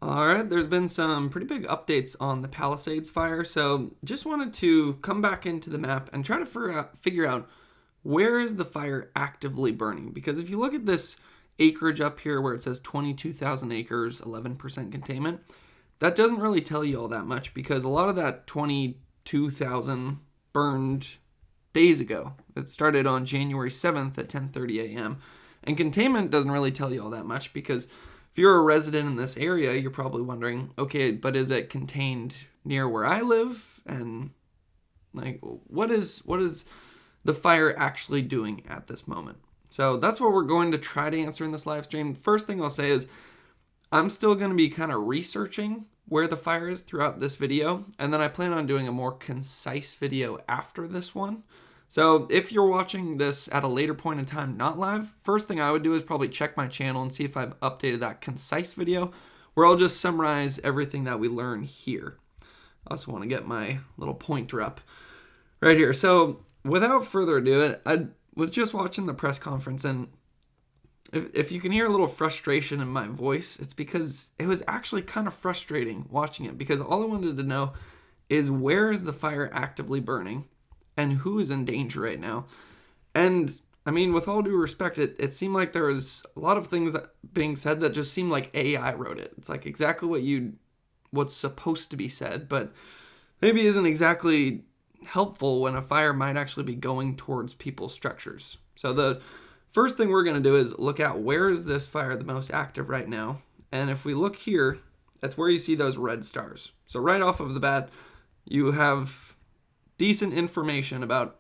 All right, there's been some pretty big updates on the Palisades fire, so just wanted to come back into the map and try to figure out where is the fire actively burning. Because if you look at this acreage up here where it says 22,000 acres, 11% containment, that doesn't really tell you all that much because a lot of that 22,000 burned days ago. It started on January 7th at 10:30 a.m. And containment doesn't really tell you all that much because if you're a resident in this area, you're probably wondering, okay, but is it contained near where I live? And like, what is the fire actually doing at this moment? So that's what we're going to try to answer in this live stream. First thing I'll say is I'm still going to be kind of researching where the fire is throughout this video, and then I plan on doing a more concise video after this one. So if you're watching this at a later point in time, not live, first thing I would do is probably check my channel and see if I've updated that concise video where I'll just summarize everything that we learn here. I also want to get my little pointer up right here. So without further ado, I was just watching the press conference, and if you can hear a little frustration in my voice, it's because it was actually kind of frustrating watching it, because all I wanted to know is where is the fire actively burning and who is in danger right now. And I mean, with all due respect, it seemed like there was a lot of things that being said that just seemed like AI wrote it. It's like exactly what's supposed to be said, but maybe isn't exactly helpful when a fire might actually be going towards people's structures. So the first thing we're going to do is look at where is this fire the most active right now. And if we look here, that's where you see those red stars. So right off of the bat, you have decent information about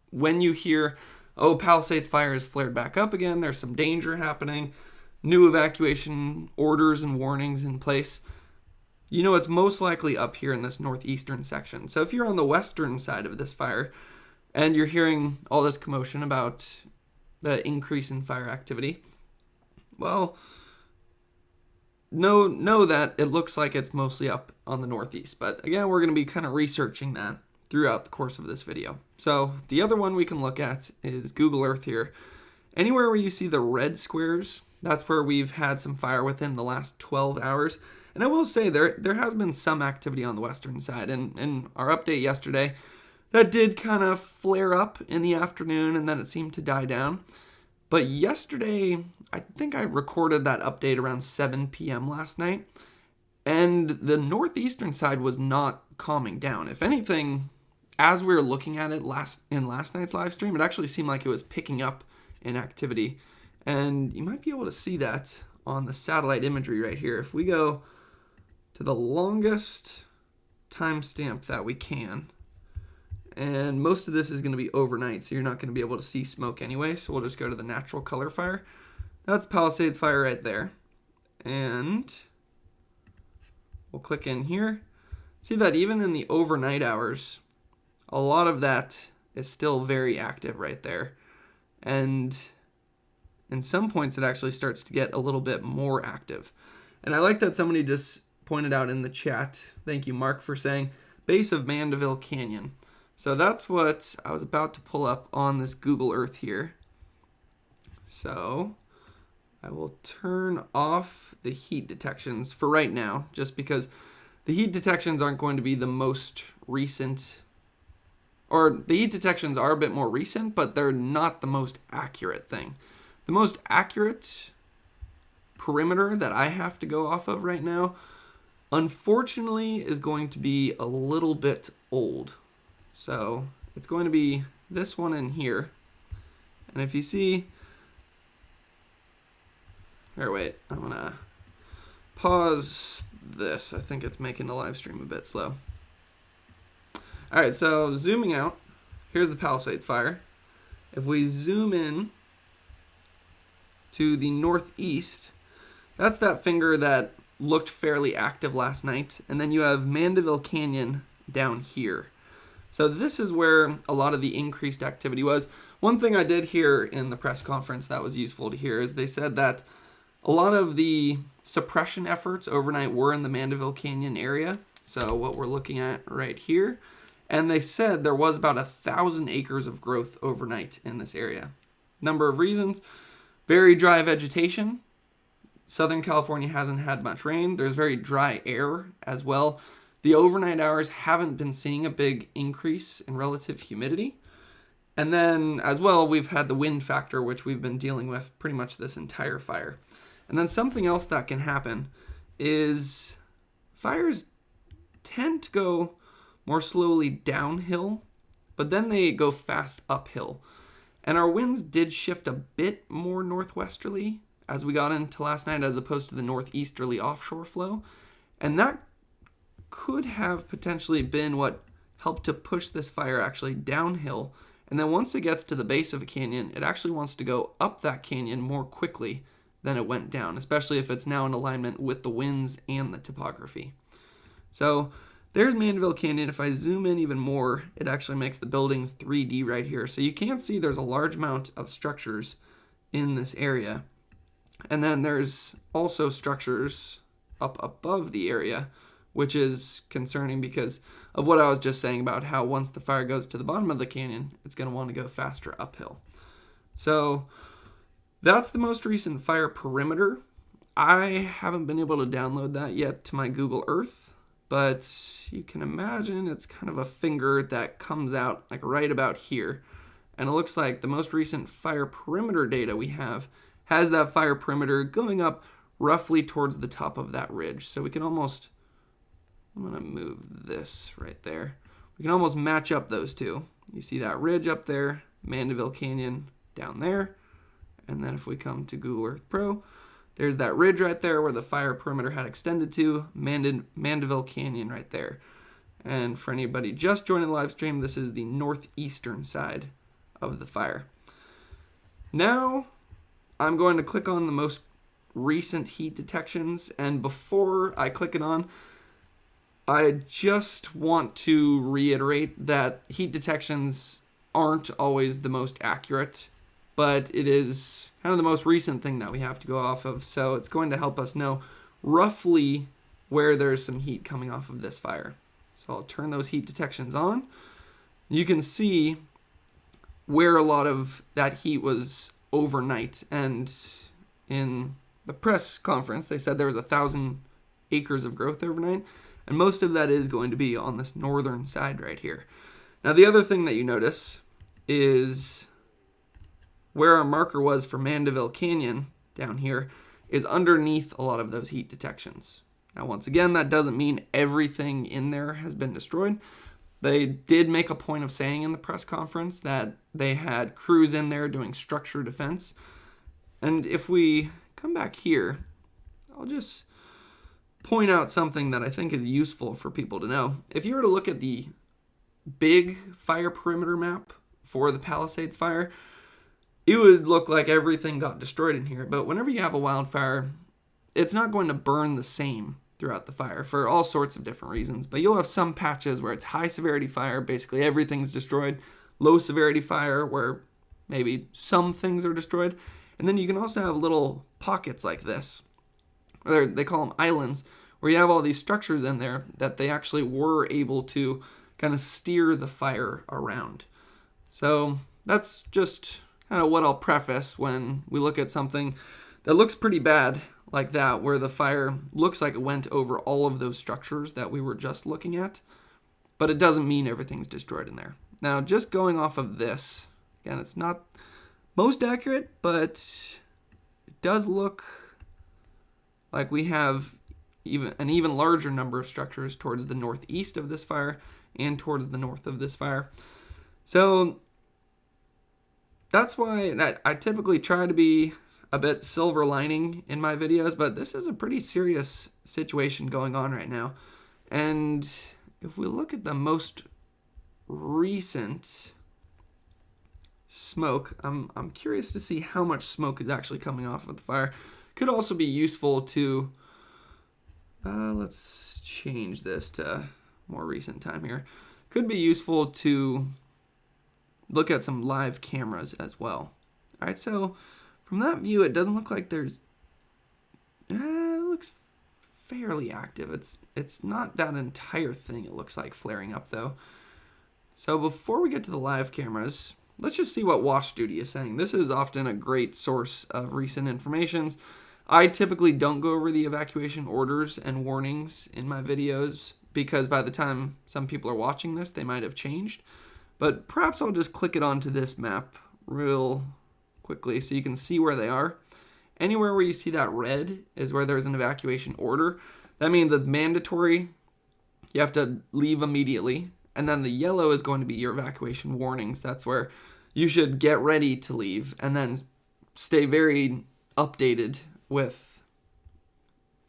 when you hear, oh, Palisades fire is flared back up again, there's some danger happening, new evacuation orders and warnings in place. You know it's most likely up here in this northeastern section. So if you're on the western side of this fire and you're hearing all this commotion about the increase in fire activity, well, know that it looks like it's mostly up on the northeast. But again, we're going to be kind of researching that throughout the course of this video. So the other one we can look at is Google Earth here. Anywhere where you see the red squares, that's where we've had some fire within the last 12 hours. And I will say there has been some activity on the western side. And in our update yesterday, that did kind of flare up in the afternoon and then it seemed to die down. But yesterday, I think I recorded that update around 7 p.m. last night. And the northeastern side was not calming down. If anything, as we were looking at it in last night's live stream, it actually seemed like it was picking up in activity. And you might be able to see that on the satellite imagery right here. If we go to the longest timestamp that we can, and most of this is going to be overnight, so you're not going to be able to see smoke anyway, so we'll just go to the natural color fire. That's Palisades fire right there. And we'll click in here. See that even in the overnight hours, a lot of that is still very active right there. And in some points, it actually starts to get a little bit more active. And I like that somebody just pointed out in the chat, thank you, Mark, for saying base of Mandeville Canyon. So that's what I was about to pull up on this Google Earth here. So I will turn off the heat detections for right now, just because the heat detections aren't going to be the most recent, or the heat detections are a bit more recent, but they're not the most accurate thing. The most accurate perimeter that I have to go off of right now, unfortunately, is going to be a little bit old. So it's going to be this one in here. And if you see, here, wait, I'm going to pause this. I think it's making the live stream a bit slow. All right, so zooming out, here's the Palisades fire. If we zoom in to the northeast, that's that finger that looked fairly active last night. And then you have Mandeville Canyon down here. So this is where a lot of the increased activity was. One thing I did hear in the press conference that was useful to hear is they said that a lot of the suppression efforts overnight were in the Mandeville Canyon area. So what we're looking at right here. And they said there was about 1,000 acres of growth overnight in this area. Number of reasons: very dry vegetation, Southern California hasn't had much rain. There's very dry air as well. The overnight hours haven't been seeing a big increase in relative humidity. And then as well, we've had the wind factor, which we've been dealing with pretty much this entire fire. And then something else that can happen is fires tend to go more slowly downhill, but then they go fast uphill. And our winds did shift a bit more northwesterly as we got into last night, as opposed to the northeasterly offshore flow. And that could have potentially been what helped to push this fire actually downhill. And then once it gets to the base of a canyon, it actually wants to go up that canyon more quickly than it went down, especially if it's now in alignment with the winds and the topography. So there's Mandeville Canyon. If I zoom in even more, it actually makes the buildings 3D right here. So you can see there's a large amount of structures in this area. And then there's also structures up above the area, which is concerning because of what I was just saying about how once the fire goes to the bottom of the canyon, it's going to want to go faster uphill. So that's the most recent fire perimeter. I haven't been able to download that yet to my Google Earth, but you can imagine it's kind of a finger that comes out like right about here. And it looks like the most recent fire perimeter data we have has that fire perimeter going up roughly towards the top of that ridge. So we can almost, I'm going to move this right there. We can almost match up those two. You see that ridge up there, Mandeville Canyon down there. And then if we come to Google Earth Pro, there's that ridge right there where the fire perimeter had extended to, Mandeville Canyon right there. And for anybody just joining the live stream, this is the northeastern side of the fire. Now, I'm going to click on the most recent heat detections, and before I click it on, I just want to reiterate that heat detections aren't always the most accurate, but it is kind of the most recent thing that we have to go off of, so it's going to help us know roughly where there's some heat coming off of this fire. So I'll turn those heat detections on. You can see where a lot of that heat was overnight, and in the press conference they said there was 1,000 acres of growth overnight, and most of that is going to be on this northern side right here. Now the other thing that you notice is where our marker was for Mandeville Canyon down here is underneath a lot of those heat detections. Now once again, that doesn't mean everything in there has been destroyed. They did make a point of saying in the press conference that they had crews in there doing structure defense. And if we come back here, I'll just point out something that I think is useful for people to know. If you were to look at the big fire perimeter map for the Palisades fire, it would look like everything got destroyed in here. But whenever you have a wildfire, it's not going to burn the same throughout the fire for all sorts of different reasons. But you'll have some patches where it's high severity fire, basically everything's destroyed. Low severity fire where maybe some things are destroyed. And then you can also have little pockets like this, or they call them islands, where you have all these structures in there that they actually were able to kind of steer the fire around. So that's just kind of what I'll preface when we look at something that looks pretty bad like that, where the fire looks like it went over all of those structures that we were just looking at, but it doesn't mean everything's destroyed in there. Now, just going off of this, again, it's not most accurate, but it does look like we have an even larger number of structures towards the northeast of this fire and towards the north of this fire. So that's why I typically try to be a bit silver lining in my videos, but this is a pretty serious situation going on right now. And if we look at the most recent smoke, I'm curious to see how much smoke is actually coming off of the fire. Could also be useful to, let's change this to more recent time here. Could be useful to look at some live cameras as well. All right, so from that view, it doesn't look like there's, it looks fairly active. It's not that entire thing, it looks like, flaring up though. So before we get to the live cameras, let's just see what Watch Duty is saying. This is often a great source of recent information. I typically don't go over the evacuation orders and warnings in my videos because by the time some people are watching this, they might have changed. But perhaps I'll just click it onto this map real quickly so you can see where they are. Anywhere where you see that red is where there's an evacuation order. That means it's mandatory. You have to leave immediately. And then the yellow is going to be your evacuation warnings. That's where you should get ready to leave and then stay very updated with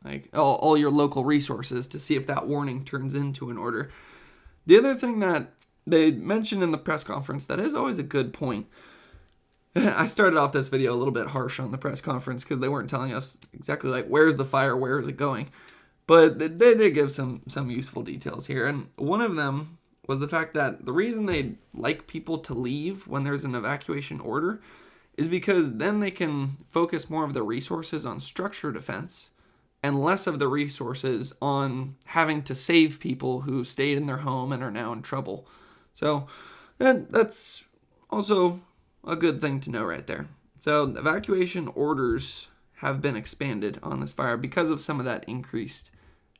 like all your local resources to see if that warning turns into an order. The other thing that they mentioned in the press conference that is always a good point. I started off this video a little bit harsh on the press conference because they weren't telling us exactly like where's the fire, where is it going. But they did give some useful details here. And one of them was the fact that the reason they'd like people to leave when there's an evacuation order is because then they can focus more of their resources on structure defense and less of the resources on having to save people who stayed in their home and are now in trouble. So that's also a good thing to know right there. So evacuation orders have been expanded on this fire because of some of that increased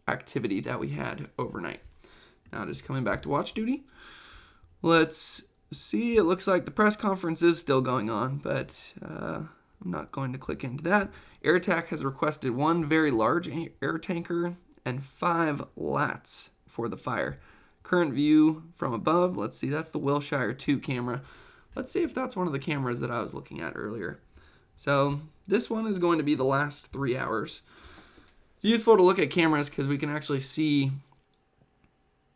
activity that we had overnight. Now just coming back to watch duty. Let's see, it looks like the press conference is still going on, but I'm not going to click into that. Air Attack has requested 1 very large air tanker and 5 LATs for the fire. Current view from above, let's see, that's the Wilshire 2 camera. Let's see if that's one of the cameras that I was looking at earlier. So this one is going to be the last 3 hours. It's useful to look at cameras because we can actually see,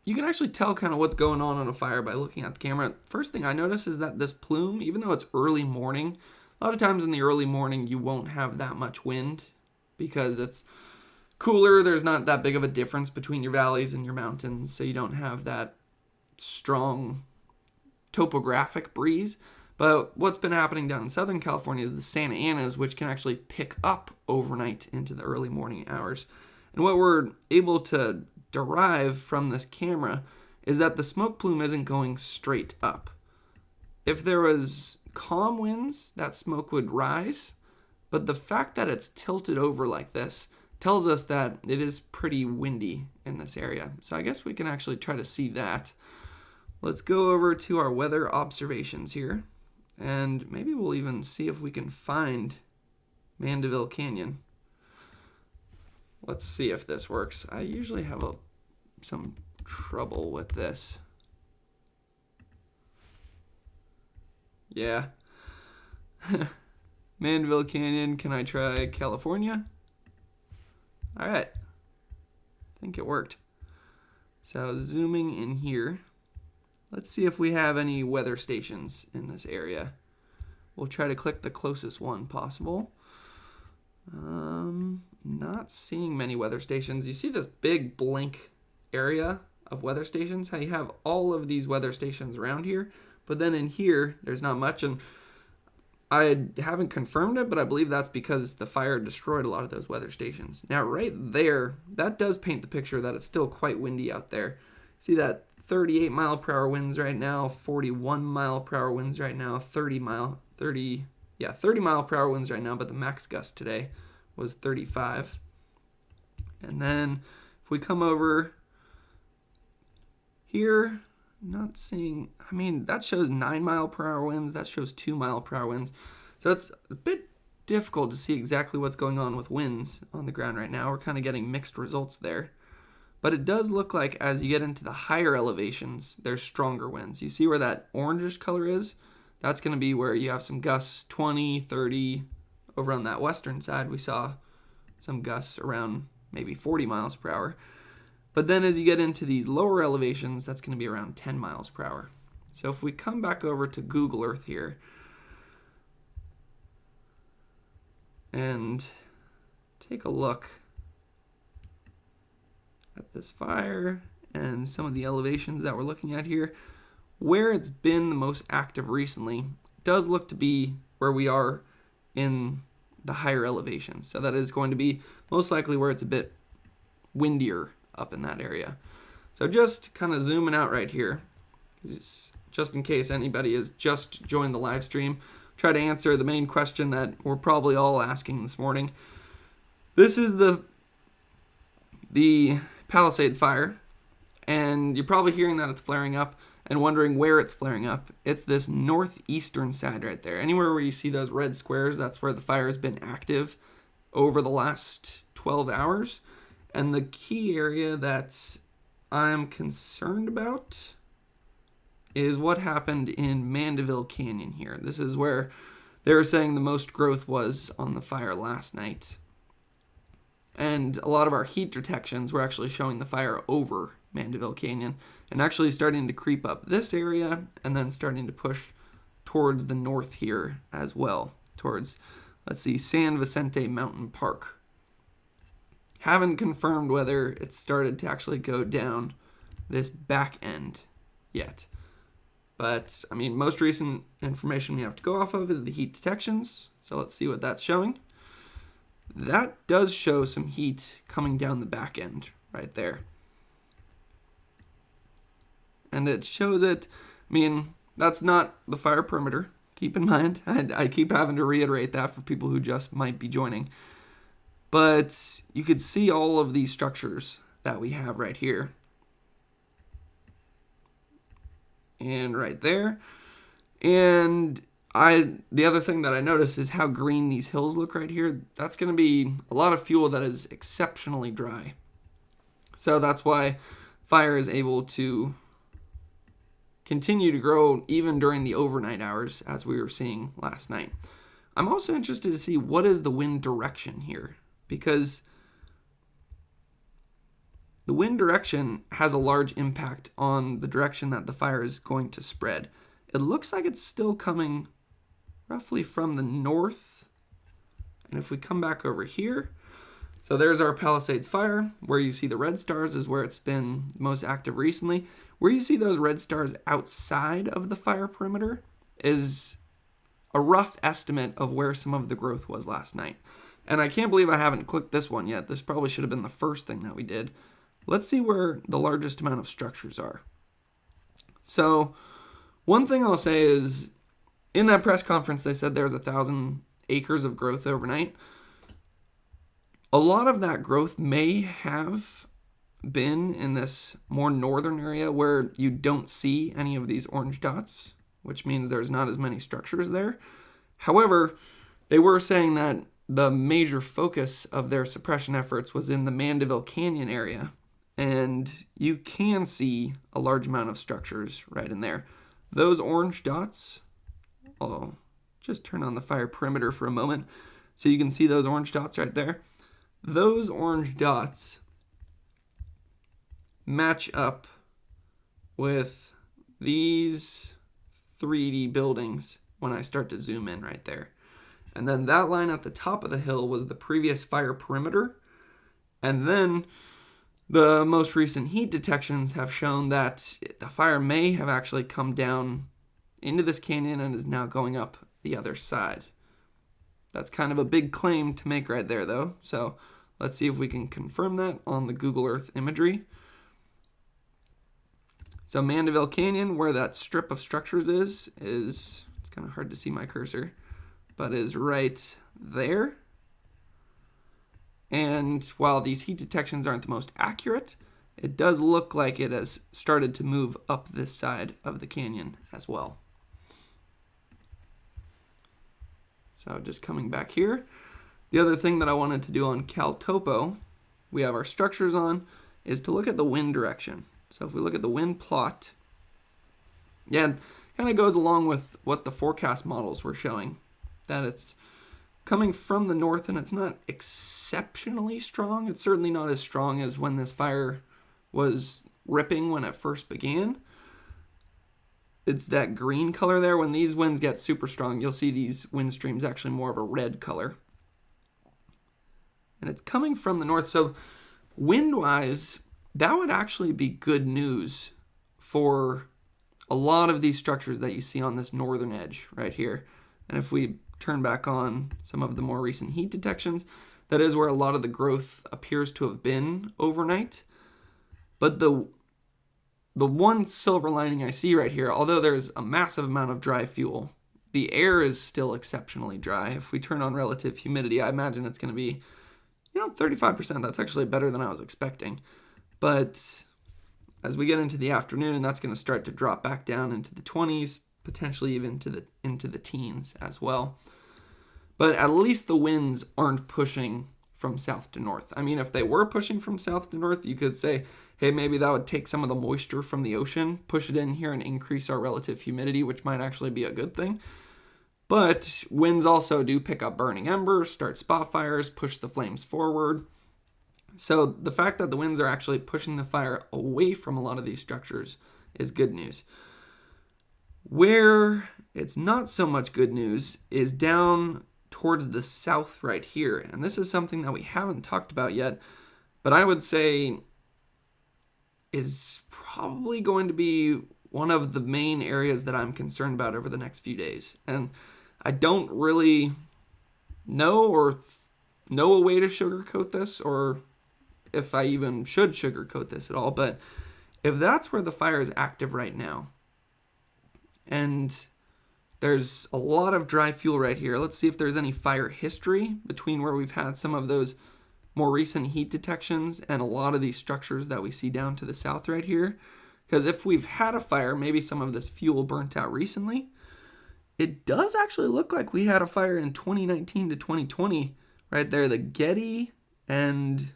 you can actually tell kind of what's going on a fire by looking at the camera. First thing I notice is that this plume, even though it's early morning, a lot of times in the early morning you won't have that much wind because it's cooler. There's not that big of a difference between your valleys and your mountains, so you don't have that strong topographic breeze. But what's been happening down in Southern California is the Santa Anas, which can actually pick up overnight into the early morning hours. And what we're able to derive from this camera is that the smoke plume isn't going straight up. If there was calm winds, that smoke would rise, but the fact that it's tilted over like this tells us that it is pretty windy in this area. So I guess we can actually try to see that. Let's go over to our weather observations here, and maybe we'll even see if we can find Mandeville Canyon. Let's see if this works. I usually have some trouble with this. Yeah. Mandeville Canyon. Can I try California? All right. I think it worked. So zooming in here. Let's see if we have any weather stations in this area. We'll try to click the closest one possible. Not seeing many weather stations. You see this big blank area of weather stations? How you have all of these weather stations around here, but then in here, there's not much. And I haven't confirmed it, but I believe that's because the fire destroyed a lot of those weather stations. Now, right there, that does paint the picture that it's still quite windy out there. See that 38 mile per hour winds right now, 41 mile per hour winds right now, 30 mile per hour winds right now, but the max gust today was 35. And then if we come over here, not seeing, I mean, that shows 9 mile per hour winds, that shows 2 mile per hour winds. So it's a bit difficult to see exactly what's going on with winds on the ground right now. We're kind of getting mixed results there. But it does look like as you get into the higher elevations, there's stronger winds. You see where that orangish color is? That's going to be where you have some gusts, 20, 30. Over on that western side, we saw some gusts around maybe 40 miles per hour. But then as you get into these lower elevations, that's going to be around 10 miles per hour. So if we come back over to Google Earth here and take a look at this fire and some of the elevations that we're looking at here, where it's been the most active recently does look to be where we are in the higher elevations. So that is going to be most likely where it's a bit windier up in that area. So just kind of zooming out right here, just in case anybody has just joined the live stream, try to answer the main question that we're probably all asking this morning. This is the Palisades fire, and you're probably hearing that it's flaring up and wondering where it's flaring up. It's this northeastern side right there. Anywhere where you see those red squares, that's where the fire has been active over the last 12 hours. And the key area that I'm concerned about is what happened in Mandeville Canyon here. This is where they were saying the most growth was on the fire last night. And a lot of our heat detections were actually showing the fire over Mandeville Canyon and actually starting to creep up this area and then starting to push towards the north here as well, towards, let's see, San Vicente Mountain Park. Haven't confirmed whether it started to actually go down this back end yet. But, I mean, most recent information we have to go off of is the heat detections. So let's see what that's showing. That does show some heat coming down the back end right there. And it shows it, I mean, that's not the fire perimeter. Keep in mind, I keep having to reiterate that for people who just might be joining. But you could see all of these structures that we have right here. And right there. And the other thing that I noticed is how green these hills look right here. That's going to be a lot of fuel that is exceptionally dry. So that's why fire is able to continue to grow even during the overnight hours, as we were seeing last night. I'm also interested to see what is the wind direction here, because the wind direction has a large impact on the direction that the fire is going to spread. It looks like it's still coming roughly from the north. And if we come back over here, so there's our Palisades fire. Where you see the red stars is where it's been most active recently. Where you see those red stars outside of the fire perimeter is a rough estimate of where some of the growth was last night. And I can't believe I haven't clicked this one yet. This probably should have been the first thing that we did. Let's see where the largest amount of structures are. So one thing I'll say is, in that press conference, they said there was 1,000 acres of growth overnight. A lot of that growth may have been in this more northern area where you don't see any of these orange dots, which means there's not as many structures there. However, they were saying that the major focus of their suppression efforts was in the Mandeville Canyon area, and you can see a large amount of structures right in there. Those orange dots, I'll just turn on the fire perimeter for a moment so you can see those orange dots right there. Those orange dots match up with these 3D buildings when I start to zoom in right there. And then that line at the top of the hill was the previous fire perimeter. And then the most recent heat detections have shown that the fire may have actually come down into this canyon and is now going up the other side. That's kind of a big claim to make right there, though. So let's see if we can confirm that on the Google Earth imagery. So Mandeville Canyon, where that strip of structures is it's kind of hard to see my cursor, but is right there. And while these heat detections aren't the most accurate, it does look like it has started to move up this side of the canyon as well. So just coming back here. The other thing that I wanted to do on CalTopo, we have our structures on, is to look at the wind direction. So if we look at the wind plot, yeah, it kind of goes along with what the forecast models were showing, that it's coming from the north and it's not exceptionally strong. It's certainly not as strong as when this fire was ripping when it first began. It's that green color there. When these winds get super strong, you'll see these wind streams actually more of a red color. And it's coming from the north. So wind-wise, that would actually be good news for a lot of these structures that you see on this northern edge right here. And if we turn back on some of the more recent heat detections, that is where a lot of the growth appears to have been overnight. But the one silver lining I see right here, although there's a massive amount of dry fuel, the air is still exceptionally dry. If we turn on relative humidity, I imagine it's going to be 35%, that's actually better than I was expecting. But as we get into the afternoon, that's going to start to drop back down into the 20s, potentially even into the teens as well. But at least the winds aren't pushing from south to north. I mean, if they were pushing from south to north, you could say, hey, maybe that would take some of the moisture from the ocean, push it in here and increase our relative humidity, which might actually be a good thing. But winds also do pick up burning embers, start spot fires, push the flames forward. So the fact that the winds are actually pushing the fire away from a lot of these structures is good news. Where it's not so much good news is down towards the south right here. And this is something that we haven't talked about yet, but I would say is probably going to be one of the main areas that I'm concerned about over the next few days. And I don't really know a way to sugarcoat this, or if I even should sugarcoat this at all, but if that's where the fire is active right now, and there's a lot of dry fuel right here, let's see if there's any fire history between where we've had some of those more recent heat detections and a lot of these structures that we see down to the south right here. Because if we've had a fire, maybe some of this fuel burnt out recently. It does actually look like we had a fire in 2019 to 2020 right there. The Getty and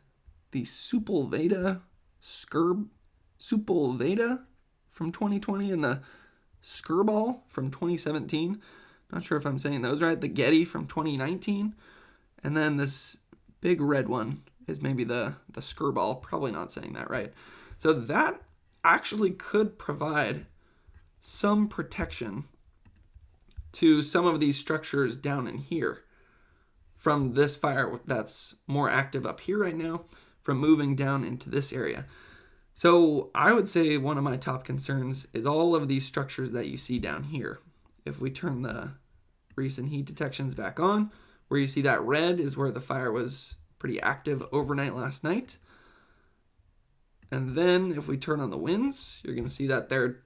the Supelveda from 2020 and the Skirball from 2017. Not sure if I'm saying those right. The Getty from 2019. And then this big red one is maybe the Skirball. Probably not saying that right. So that actually could provide some protection to some of these structures down in here from this fire that's more active up here right now, from moving down into this area. So I would say one of my top concerns is all of these structures that you see down here. If we turn the recent heat detections back on, where you see that red is where the fire was pretty active overnight last night. And then if we turn on the winds, you're going to see that they're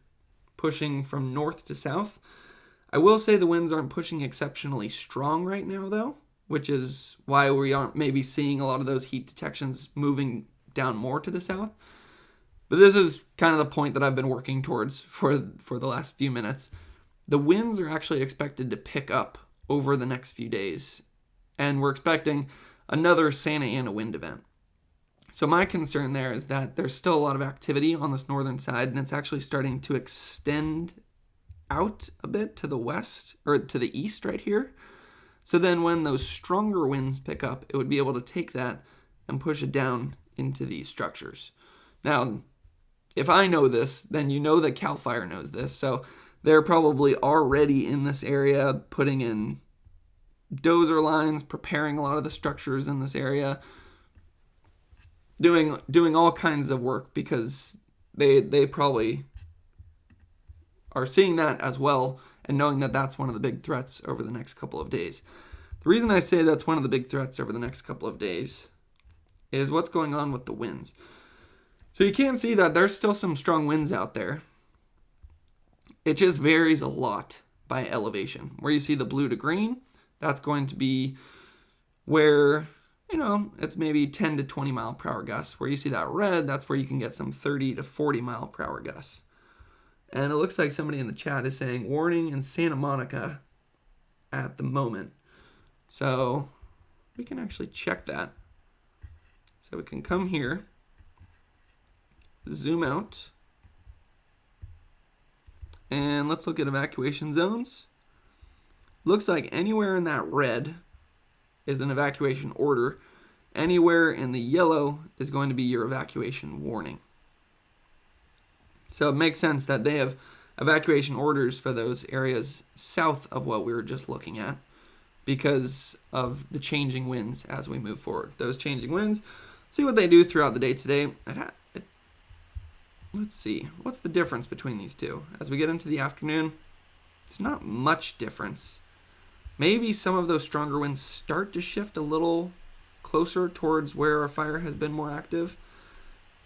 pushing from north to south. I will say the winds aren't pushing exceptionally strong right now, though, which is why we aren't maybe seeing a lot of those heat detections moving down more to the south. But this is kind of the point that I've been working towards for the last few minutes. The winds are actually expected to pick up over the next few days, and we're expecting another Santa Ana wind event. So my concern there is that there's still a lot of activity on this northern side, and it's actually starting to extend out a bit to the west, or to the east right here. So then when those stronger winds pick up, it would be able to take that and push it down into these structures. Now, if I know this, then you know that CAL FIRE knows this. So they're probably already in this area, putting in dozer lines, preparing a lot of the structures in this area, doing all kinds of work, because they probably are seeing that as well and knowing that that's one of the big threats over the next couple of days. The reason I say that's one of the big threats over the next couple of days is what's going on with the winds. So you can see that there's still some strong winds out there. It just varies a lot by elevation. Where you see the blue to green, that's going to be where, it's maybe 10 to 20 mile per hour gusts. Where you see that red, that's where you can get some 30 to 40 mile per hour gusts. And it looks like somebody in the chat is saying warning in Santa Monica at the moment. So we can actually check that. So we can come here, zoom out, and let's look at evacuation zones. Looks like anywhere in that red is an evacuation order. Anywhere in the yellow is going to be your evacuation warning. So it makes sense that they have evacuation orders for those areas south of what we were just looking at because of the changing winds as we move forward. Those changing winds, let's see what they do throughout the day today. Let's see, what's the difference between these two? As we get into the afternoon, it's not much difference. Maybe some of those stronger winds start to shift a little closer towards where our fire has been more active.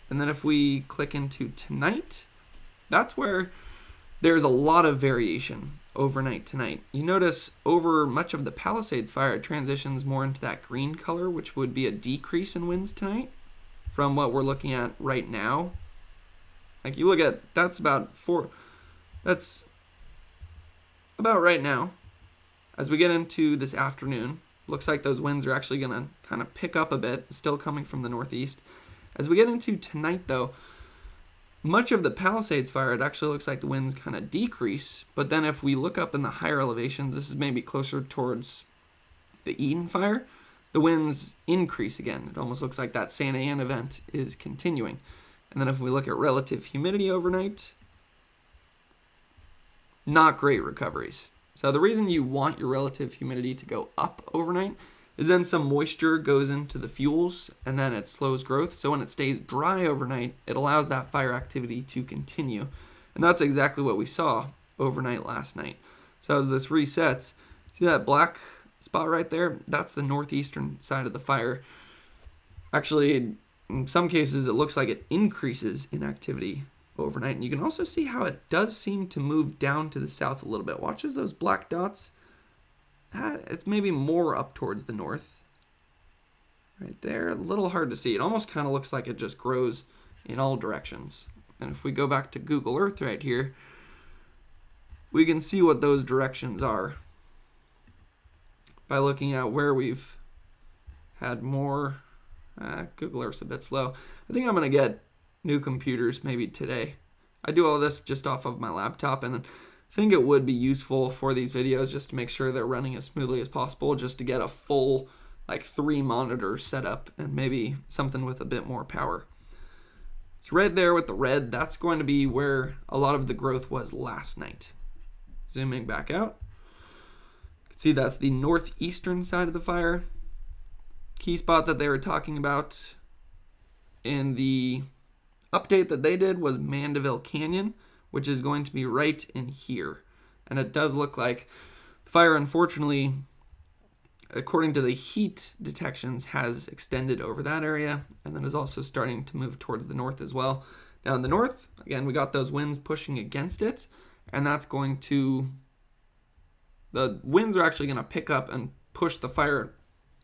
And then if we click into tonight, that's where there's a lot of variation overnight tonight. You notice over much of the Palisades fire, it transitions more into that green color, which would be a decrease in winds tonight from what we're looking at right now. Like you look at, that's about right now. As we get into this afternoon, looks like those winds are actually going to kind of pick up a bit, still coming from the northeast. As we get into tonight, though, much of the Palisades fire, it actually looks like the winds kind of decrease. But then if we look up in the higher elevations, this is maybe closer towards the Eden fire, the winds increase again. It almost looks like that Santa Ana event is continuing. And then if we look at relative humidity overnight, not great recoveries. So the reason you want your relative humidity to go up overnight is then some moisture goes into the fuels and then it slows growth. So when it stays dry overnight, it allows that fire activity to continue. And that's exactly what we saw overnight last night. So as this resets, see that black spot right there? That's the northeastern side of the fire. Actually, in some cases, it looks like it increases in activity overnight. And you can also see how it does seem to move down to the south a little bit. Watch as those black dots. It's maybe more up towards the north. Right there, a little hard to see. It almost kind of looks like it just grows in all directions. And if we go back to Google Earth right here, we can see what those directions are by looking at where we've had more. Google Earth's a bit slow. I think I'm going to get new computers maybe today. I do all this just off of my laptop, and I think it would be useful for these videos just to make sure they're running as smoothly as possible, just to get a full 3 monitor setup and maybe something with a bit more power. It's right there with the red. That's going to be where a lot of the growth was last night. Zooming back out. You can see that's the northeastern side of the fire. Key spot that they were talking about in the update that they did was Mandeville Canyon, which is going to be right in here. And it does look like the fire, unfortunately, according to the heat detections, has extended over that area and then is also starting to move towards the north as well. Now in the north, again, we got those winds pushing against it, and that's going to, the winds are actually going to pick up and push the fire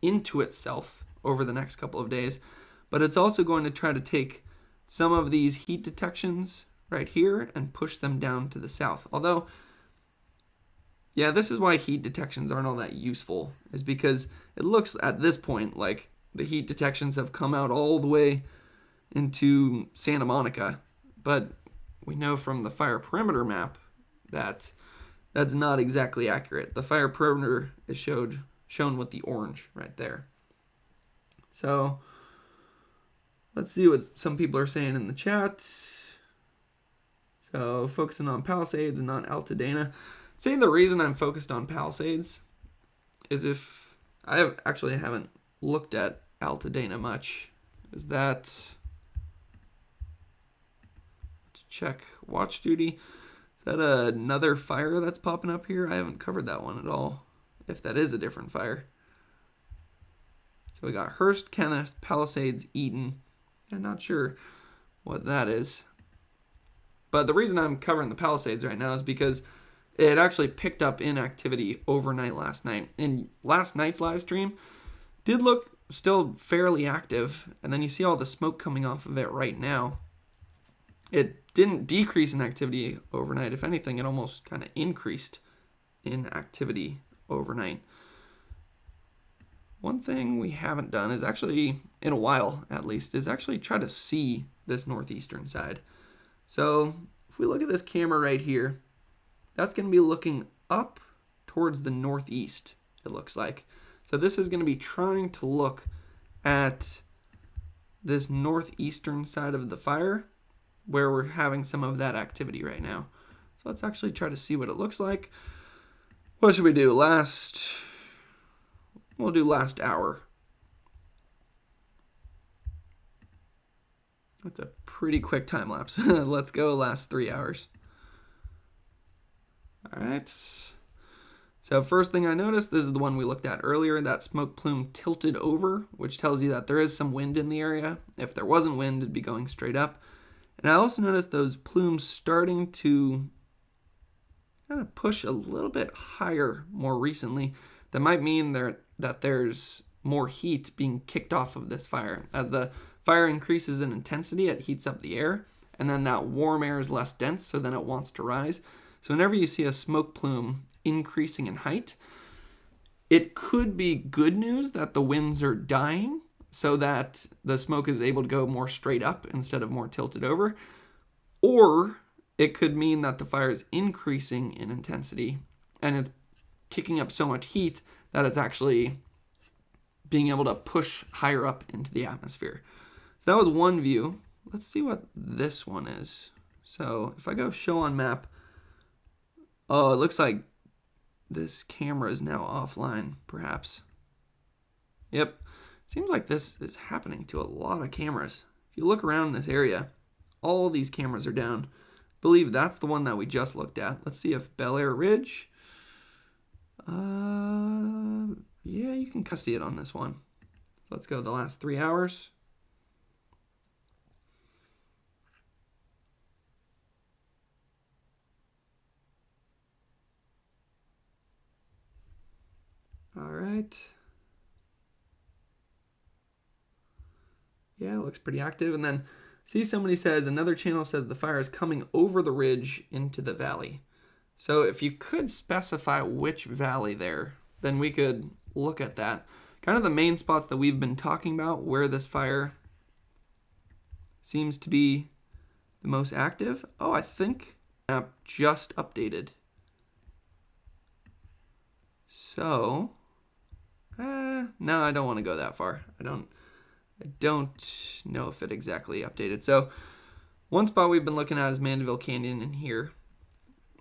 into itself over the next couple of days. But it's also going to try to take some of these heat detections right here and push them down to the south. Although, yeah, this is why heat detections aren't all that useful, is because it looks at this point like the heat detections have come out all the way into Santa Monica. But we know from the fire perimeter map that that's not exactly accurate. The fire perimeter is shown with the orange right there. So let's see what some people are saying in the chat. So focusing on Palisades and not Altadena. Saying the reason I'm focused on Palisades is if I haven't looked at Altadena much. Is that, let's check watch duty. Is that another fire that's popping up here? I haven't covered that one at all, if that is a different fire. So we got Hearst, Kenneth, Palisades, Eden. I'm not sure what that is. But the reason I'm covering the Palisades right now is because it actually picked up in activity overnight last night. And last night's live stream did look still fairly active. And then you see all the smoke coming off of it right now. It didn't decrease in activity overnight. If anything, it almost kind of increased in activity overnight. One thing we haven't done is actually, in a while at least, is actually try to see this northeastern side. So if we look at this camera right here, that's going to be looking up towards the northeast, it looks like. So this is going to be trying to look at this northeastern side of the fire where we're having some of that activity right now. So let's actually try to see what it looks like. What should we do? We'll do last hour. That's a pretty quick time lapse. Let's go last 3 hours. All right. So first thing I noticed, this is the one we looked at earlier, that smoke plume tilted over, which tells you that there is some wind in the area. If there wasn't wind, it'd be going straight up. And I also noticed those plumes starting to kind of push a little bit higher more recently. That might mean that there's more heat being kicked off of this fire. As the fire increases in intensity, it heats up the air, and then that warm air is less dense, so then it wants to rise. So whenever you see a smoke plume increasing in height, it could be good news that the winds are dying so that the smoke is able to go more straight up instead of more tilted over. Or it could mean that the fire is increasing in intensity and it's kicking up so much heat that it's actually being able to push higher up into the atmosphere. So that was one view. Let's see what this one is. So if I go show on map, oh, it looks like this camera is now offline, perhaps. Yep. Seems like this is happening to a lot of cameras. If you look around this area, all these cameras are down. I believe that's the one that we just looked at. Let's see if Bel Air Ridge. Yeah, you can see it on this one. Let's go the last 3 hours. All right. Yeah, it looks pretty active. And then see, somebody says, another channel says the fire is coming over the ridge into the valley. So if you could specify which valley there, then we could look at that. Kind of the main spots that we've been talking about where this fire seems to be the most active. Oh, I think map just updated. So, no, I don't want to go that far. I don't know if it exactly updated. So one spot we've been looking at is Mandeville Canyon in here.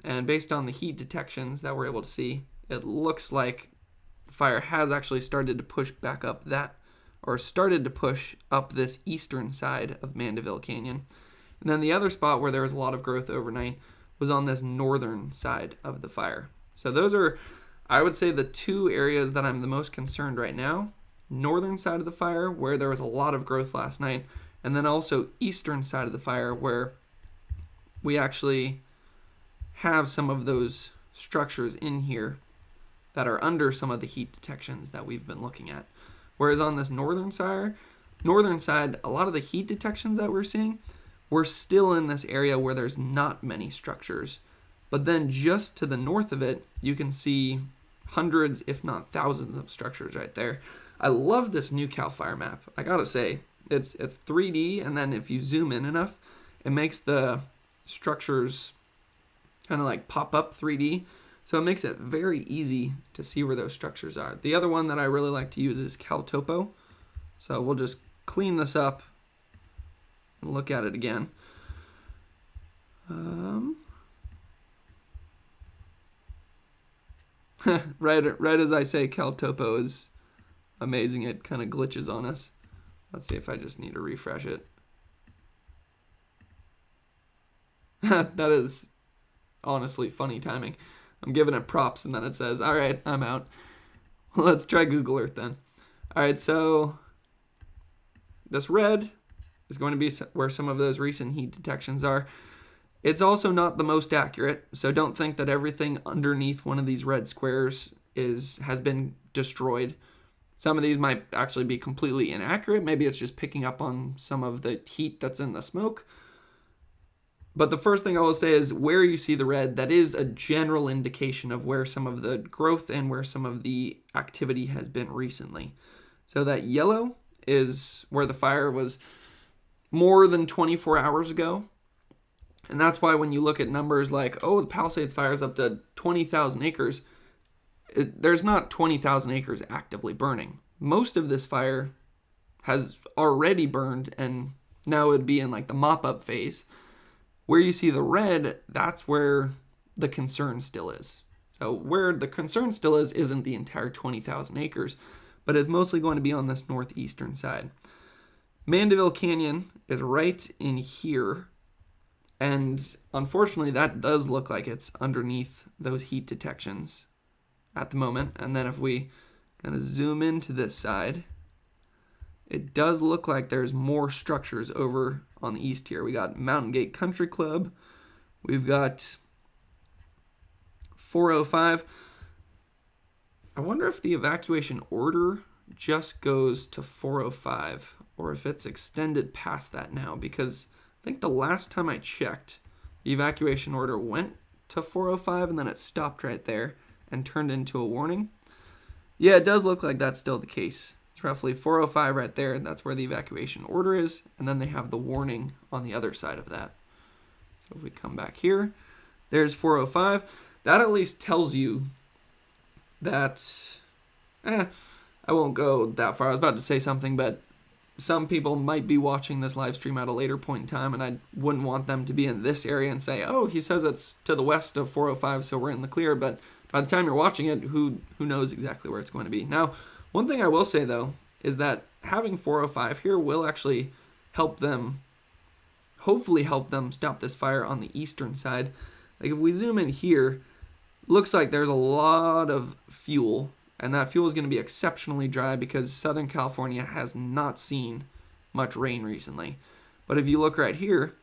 And based on the heat detections that we're able to see, it looks like the fire has actually started to push back up started to push up this eastern side of Mandeville Canyon. And then the other spot where there was a lot of growth overnight was on this northern side of the fire. So those are, I would say, the two areas that I'm the most concerned right now. Northern side of the fire, where there was a lot of growth last night, and then also eastern side of the fire, where we actually have some of those structures in here that are under some of the heat detections that we've been looking at. Whereas on this northern side, a lot of the heat detections that we're seeing, we're still in this area where there's not many structures. But then just to the north of it, you can see hundreds, if not thousands of structures right there. I love this new Cal Fire map. I gotta say, it's 3D, and then if you zoom in enough, it makes the structures kind of like pop up 3D. So it makes it very easy to see where those structures are. The other one that I really like to use is Cal Topo. So we'll just clean this up and look at it again. Right as I say, Cal Topo is amazing. It kind of glitches on us. Let's see if I just need to refresh it. That is honestly funny timing. I'm giving it props and then it says, all right, I'm out. Let's try Google Earth then. All right, so this red is going to be where some of those recent heat detections are. It's also not the most accurate, so don't think that everything underneath one of these red squares has been destroyed. Some of these might actually be completely inaccurate. Maybe it's just picking up on some of the heat that's in the smoke. But the first thing I will say is where you see the red, that is a general indication of where some of the growth and where some of the activity has been recently. So that yellow is where the fire was more than 24 hours ago. And that's why when you look at numbers like, oh, the Palisades fire is up to 20,000 acres, there's not 20,000 acres actively burning. Most of this fire has already burned and now it would be in like the mop-up phase. Where you see the red, that's where the concern still is. So where the concern still is isn't the entire 20,000 acres, but it's mostly going to be on this northeastern side. Mandeville Canyon is right in here, and unfortunately that does look like it's underneath those heat detections at the moment. And then if we kind of zoom into this side, it does look like there's more structures over on the east here. We got Mountain Gate Country Club. We've got 405. I wonder if the evacuation order just goes to 405 or if it's extended past that now, because I think the last time I checked, the evacuation order went to 405 and then it stopped right there and turned into a warning. Yeah, it does look like that's still the case. It's roughly 405 right there, and that's where the evacuation order is, and then they have the warning on the other side of that. So if we come back here, there's 405. That at least tells you that, I won't go that far. I was about to say something, but some people might be watching this live stream at a later point in time, and I wouldn't want them to be in this area and say, oh, he says it's to the west of 405, so we're in the clear. But by the time you're watching it, who knows exactly where it's going to be. Now, one thing I will say, though, is that having 405 here will actually help them, hopefully help them stop this fire on the eastern side. Like if we zoom in here, looks like there's a lot of fuel, and that fuel is going to be exceptionally dry because Southern California has not seen much rain recently. But if you look right here,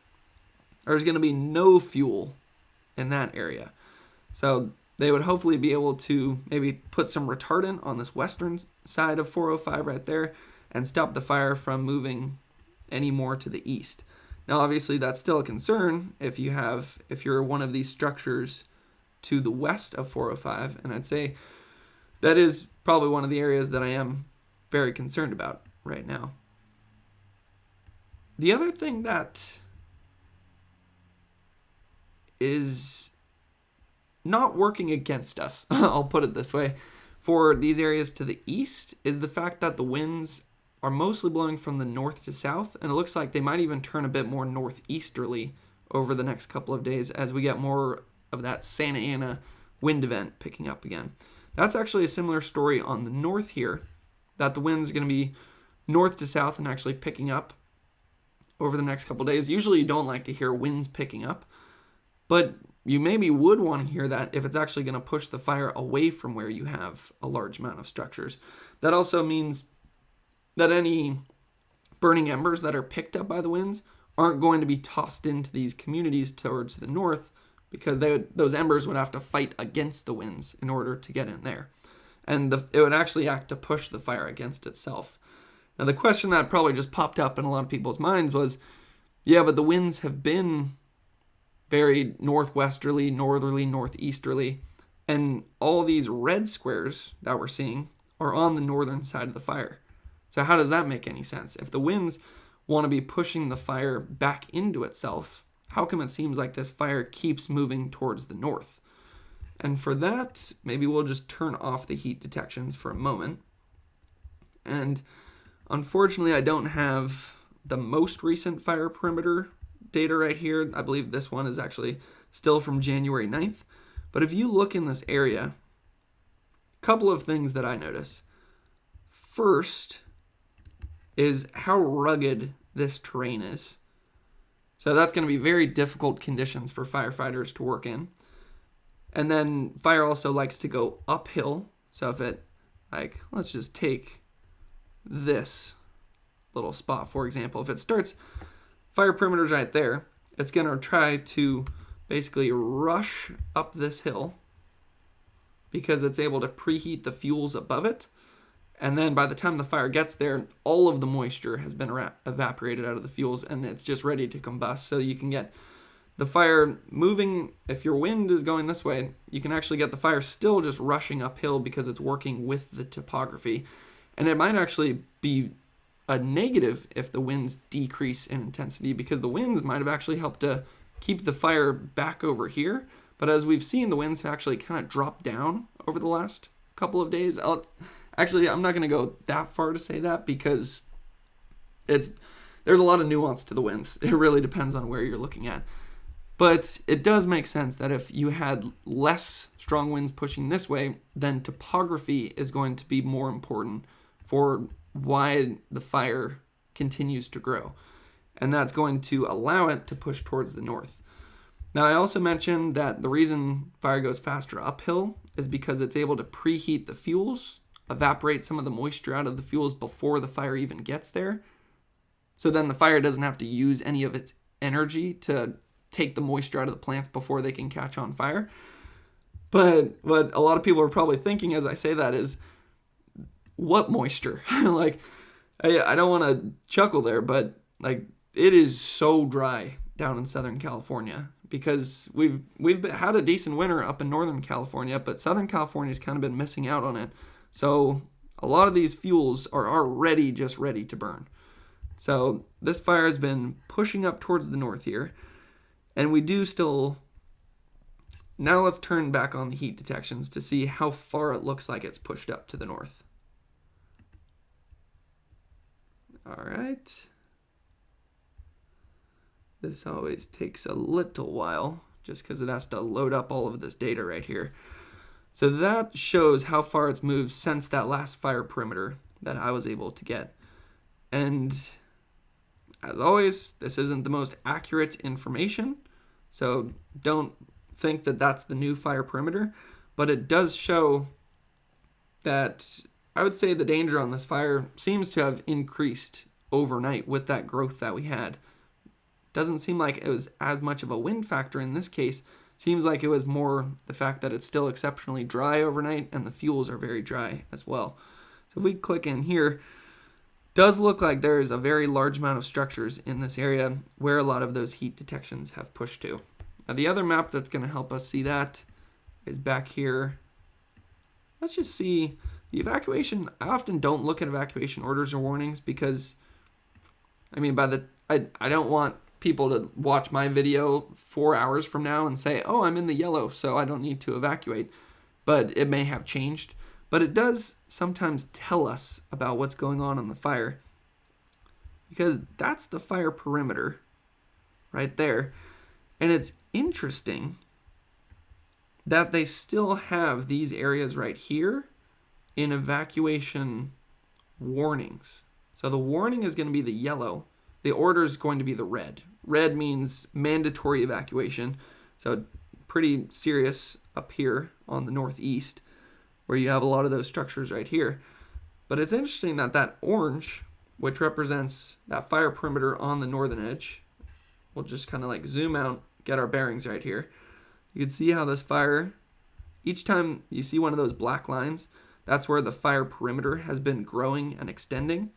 there's going to be no fuel in that area. So they would hopefully be able to maybe put some retardant on this western side of 405 right there and stop the fire from moving any more to the east. Now, obviously, that's still a concern if you're one of these structures to the west of 405, and I'd say that is probably one of the areas that I am very concerned about right now. The other thing that is not working against us, I'll put it this way, for these areas to the east is the fact that the winds are mostly blowing from the north to south, and it looks like they might even turn a bit more northeasterly over the next couple of days as we get more of that Santa Ana wind event picking up again. That's actually a similar story on the north here, that the wind's going to be north to south and actually picking up over the next couple of days. Usually you don't like to hear winds picking up, but you maybe would want to hear that if it's actually going to push the fire away from where you have a large amount of structures. That also means that any burning embers that are picked up by the winds aren't going to be tossed into these communities towards the north, because those embers would have to fight against the winds in order to get in there. And it would actually act to push the fire against itself. Now, the question that probably just popped up in a lot of people's minds was, yeah, but the winds have been very northwesterly, northerly, northeasterly, and all these red squares that we're seeing are on the northern side of the fire. So how does that make any sense? If the winds want to be pushing the fire back into itself, how come it seems like this fire keeps moving towards the north? And for that, maybe we'll just turn off the heat detections for a moment. And unfortunately, I don't have the most recent fire perimeter data right here. I believe this one is actually still from January 9th. But if you look in this area, a couple of things that I notice. First is how rugged this terrain is. So that's going to be very difficult conditions for firefighters to work in. And then fire also likes to go uphill. So if it, like, let's just take this little spot, for example. If it starts, fire perimeter's right there, it's going to try to basically rush up this hill because it's able to preheat the fuels above it. And then by the time the fire gets there, all of the moisture has been evaporated out of the fuels and it's just ready to combust. So you can get the fire moving. If your wind is going this way, you can actually get the fire still just rushing uphill because it's working with the topography. And it might actually be a negative if the winds decrease in intensity, because the winds might have actually helped to keep the fire back over here. But as we've seen, the winds have actually kind of dropped down over the last couple of days. Actually, I'm not going to go that far to say that because there's a lot of nuance to the winds. It really depends on where you're looking at. But it does make sense that if you had less strong winds pushing this way, then topography is going to be more important for why the fire continues to grow. And that's going to allow it to push towards the north. Now, I also mentioned that the reason fire goes faster uphill is because it's able to preheat the fuels, evaporate some of the moisture out of the fuels before the fire even gets there. So then the fire doesn't have to use any of its energy to take the moisture out of the plants before they can catch on fire. But what a lot of people are probably thinking as I say that is, what moisture? Like, I don't want to chuckle there, but like it is so dry down in Southern California because we've had a decent winter up in Northern California, but Southern California's kind of been missing out on it. So a lot of these fuels are already just ready to burn. So this fire has been pushing up towards the north here, and we do still. Now let's turn back on the heat detections to see how far it looks like it's pushed up to the north. All right. This always takes a little while just because it has to load up all of this data right here. So that shows how far it's moved since that last fire perimeter that I was able to get. And as always, this isn't the most accurate information, so don't think that that's the new fire perimeter, but it does show that I would say the danger on this fire seems to have increased overnight with that growth that we had. Doesn't seem like it was as much of a wind factor in this case. Seems like it was more the fact that it's still exceptionally dry overnight and the fuels are very dry as well. So if we click in here, does look like there is a very large amount of structures in this area where a lot of those heat detections have pushed to. Now the other map that's going to help us see that is back here. Let's just see the evacuation. I often don't look at evacuation orders or warnings because, I mean, I don't want people to watch my video 4 hours from now and say, oh, I'm in the yellow, so I don't need to evacuate. But it may have changed. But it does sometimes tell us about what's going on in the fire, because that's the fire perimeter right there. And it's interesting that they still have these areas right here in evacuation warnings. So the warning is going to be the yellow. The order is going to be the red. Red means mandatory evacuation. So pretty serious up here on the northeast, where you have a lot of those structures right here. But it's interesting that that orange, which represents that fire perimeter on the northern edge, we'll just kind of like zoom out, get our bearings right here. You can see how this fire, each time you see one of those black lines, that's where the fire perimeter has been growing and extending.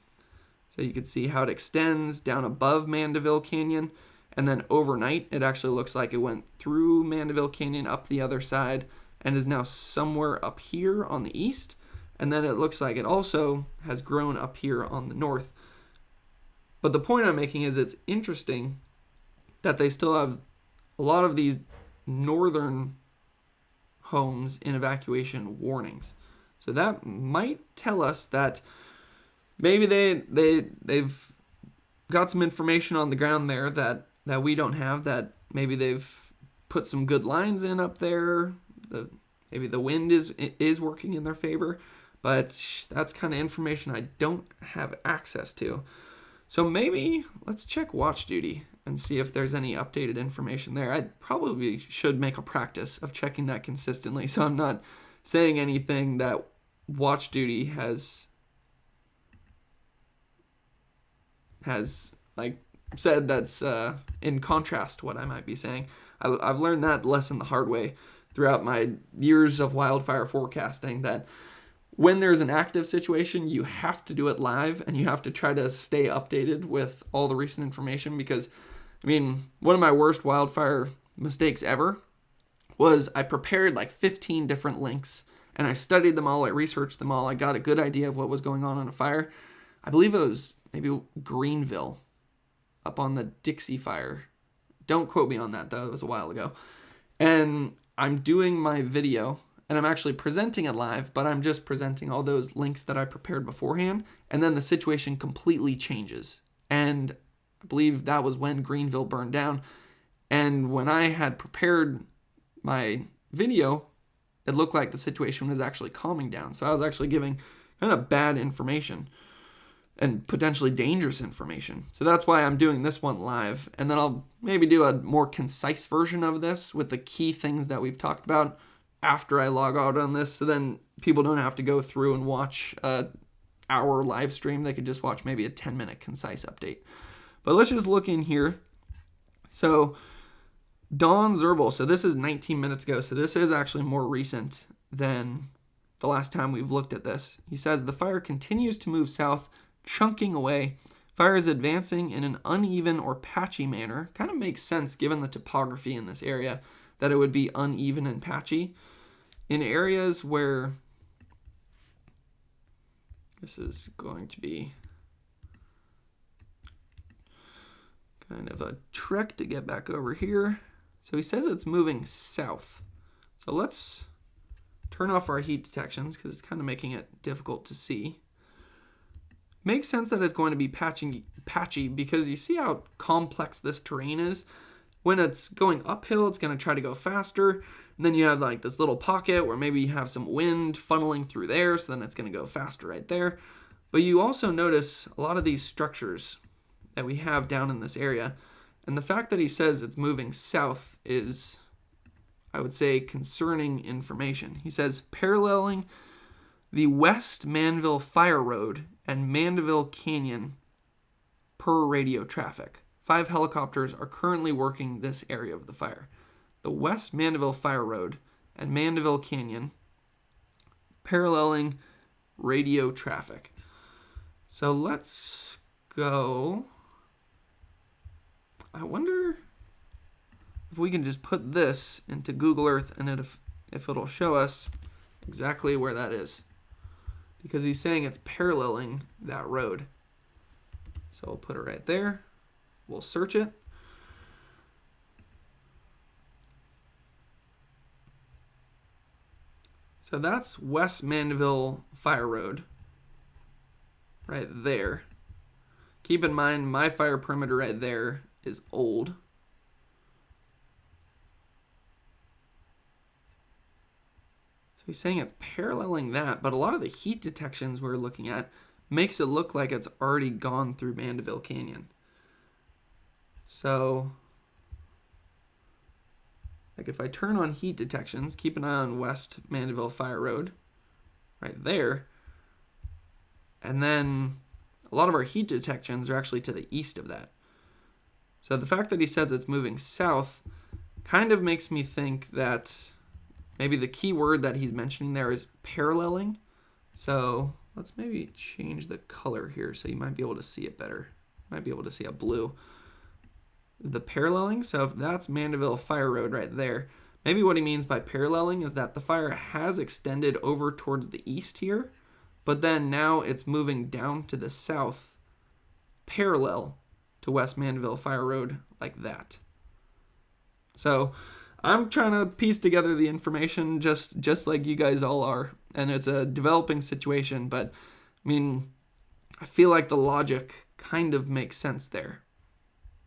So you can see how it extends down above Mandeville Canyon, and then overnight it actually looks like it went through Mandeville Canyon up the other side and is now somewhere up here on the east. And then it looks like it also has grown up here on the north. But the point I'm making is it's interesting that they still have a lot of these northern homes in evacuation warnings. So that might tell us that maybe they've got some information on the ground there that we don't have, that maybe they've put some good lines in up there. Maybe the wind is working in their favor, but that's kind of information I don't have access to. So maybe let's check watch duty and see if there's any updated information there. I probably should make a practice of checking that consistently, so I'm not saying anything that watch duty has like said that's in contrast to what I might be saying. I've learned that lesson the hard way throughout my years of wildfire forecasting, that when there's an active situation, you have to do it live and you have to try to stay updated with all the recent information. Because, I mean, one of my worst wildfire mistakes ever was I prepared like 15 different links and I studied them all, I researched them all, I got a good idea of what was going on in a fire. I believe it was maybe Greenville up on the Dixie fire. Don't quote me on that, though. It was a while ago. And I'm doing my video, and I'm actually presenting it live, but I'm just presenting all those links that I prepared beforehand, and then the situation completely changes. And I believe that was when Greenville burned down. And when I had prepared my video, it looked like the situation was actually calming down. So I was actually giving kind of bad information and potentially dangerous information. So that's why I'm doing this one live. And then I'll maybe do a more concise version of this with the key things that we've talked about after I log out on this. So then people don't have to go through and watch an hour live stream. They could just watch maybe a 10-minute concise update. But let's just look in here. So Don Zerbel, so this is 19 minutes ago, so this is actually more recent than the last time we've looked at this. He says, the fire continues to move south, chunking away. Fire is advancing in an uneven or patchy manner. Kind of makes sense given the topography in this area that it would be uneven and patchy. In areas where this is going to be kind of a trek to get back over here. So he says it's moving south. So let's turn off our heat detections because it's kind of making it difficult to see. Makes sense that it's going to be patchy because you see how complex this terrain is. When it's going uphill, it's going to try to go faster. And then you have like this little pocket where maybe you have some wind funneling through there, so then it's going to go faster right there. But you also notice a lot of these structures that we have down in this area. And the fact that he says it's moving south is, I would say, concerning information. He says, paralleling the West Mandeville Fire Road and Mandeville Canyon per radio traffic. 5 helicopters are currently working this area of the fire. The West Mandeville Fire Road and Mandeville Canyon paralleling radio traffic. So let's go. I wonder if we can just put this into Google Earth and if it'll show us exactly where that is. Because he's saying it's paralleling that road. So we'll put it right there. We'll search it. So that's West Mandeville Fire Road right there. Keep in mind, my fire perimeter right there is old. So he's saying it's paralleling that, but a lot of the heat detections we're looking at makes it look like it's already gone through Mandeville Canyon. So, like if I turn on heat detections, keep an eye on West Mandeville Fire Road, right there, and then a lot of our heat detections are actually to the east of that. So the fact that he says it's moving south kind of makes me think that maybe the key word that he's mentioning there is paralleling. So let's maybe change the color here so you might be able to see it better. Might be able to see a blue. The paralleling, so if that's Mandeville Fire Road right there, maybe what he means by paralleling is that the fire has extended over towards the east here, but then now it's moving down to the south, parallel to West Mandeville Fire Road, like that. So I'm trying to piece together the information just like you guys all are, and it's a developing situation, but I mean, I feel like the logic kind of makes sense there.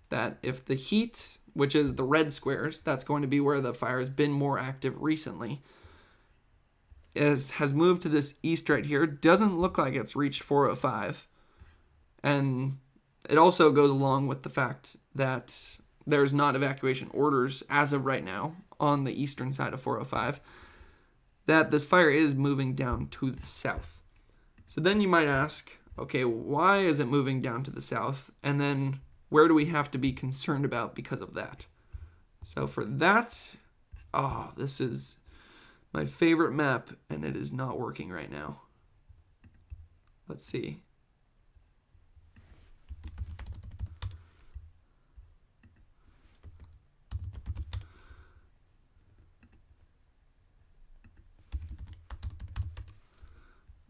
That if the heat, which is the red squares, that's going to be where the fire has been more active recently, has moved to this east right here, doesn't look like it's reached 405. And it also goes along with the fact that there's not evacuation orders as of right now on the eastern side of 405, that this fire is moving down to the south. So then you might ask, okay, why is it moving down to the south? And then where do we have to be concerned about because of that? So for that, this is my favorite map, and it is not working right now. Let's see.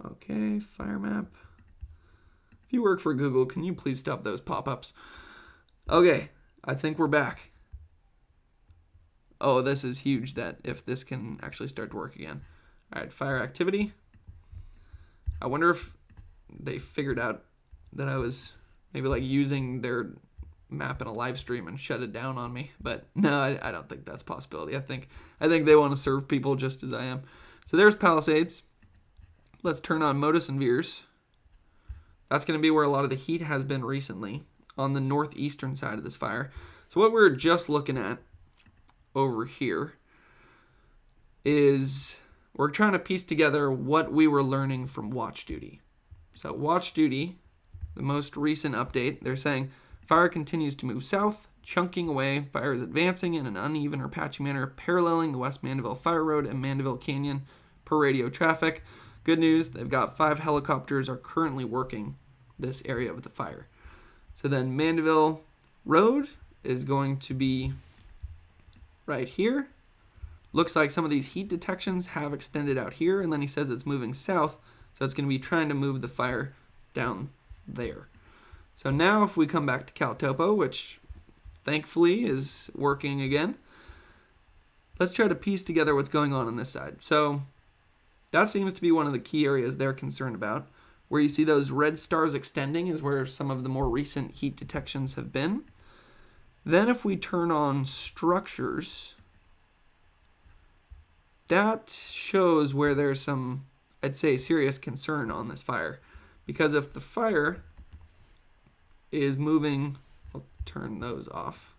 Okay, fire map. If you work for Google, can you please stop those pop-ups? Okay, I think we're back. Oh, this is huge that if this can actually start to work again. All right, fire activity. I wonder if they figured out that I was maybe like using their map in a live stream and shut it down on me. But no, I don't think that's a possibility. I think they want to serve people just as I am. So there's Palisades. Let's turn on Modus and Veers. That's going to be where a lot of the heat has been recently, on the northeastern side of this fire. So what we're just looking at over here is we're trying to piece together what we were learning from Watch Duty. So Watch Duty, the most recent update, they're saying fire continues to move south, chunking away. Fire is advancing in an uneven or patchy manner, paralleling the West Mandeville Fire Road and Mandeville Canyon per radio traffic. Good news, they've got 5 helicopters are currently working this area of the fire. So then Mandeville Road is going to be right here. Looks like some of these heat detections have extended out here, and then he says it's moving south, so it's going to be trying to move the fire down there. So now if we come back to CalTopo, which thankfully is working again, let's try to piece together what's going on this side. So that seems to be one of the key areas they're concerned about. Where you see those red stars extending is where some of the more recent heat detections have been. Then if we turn on structures, that shows where there's some, I'd say, serious concern on this fire. Because if the fire is moving, I'll turn those off.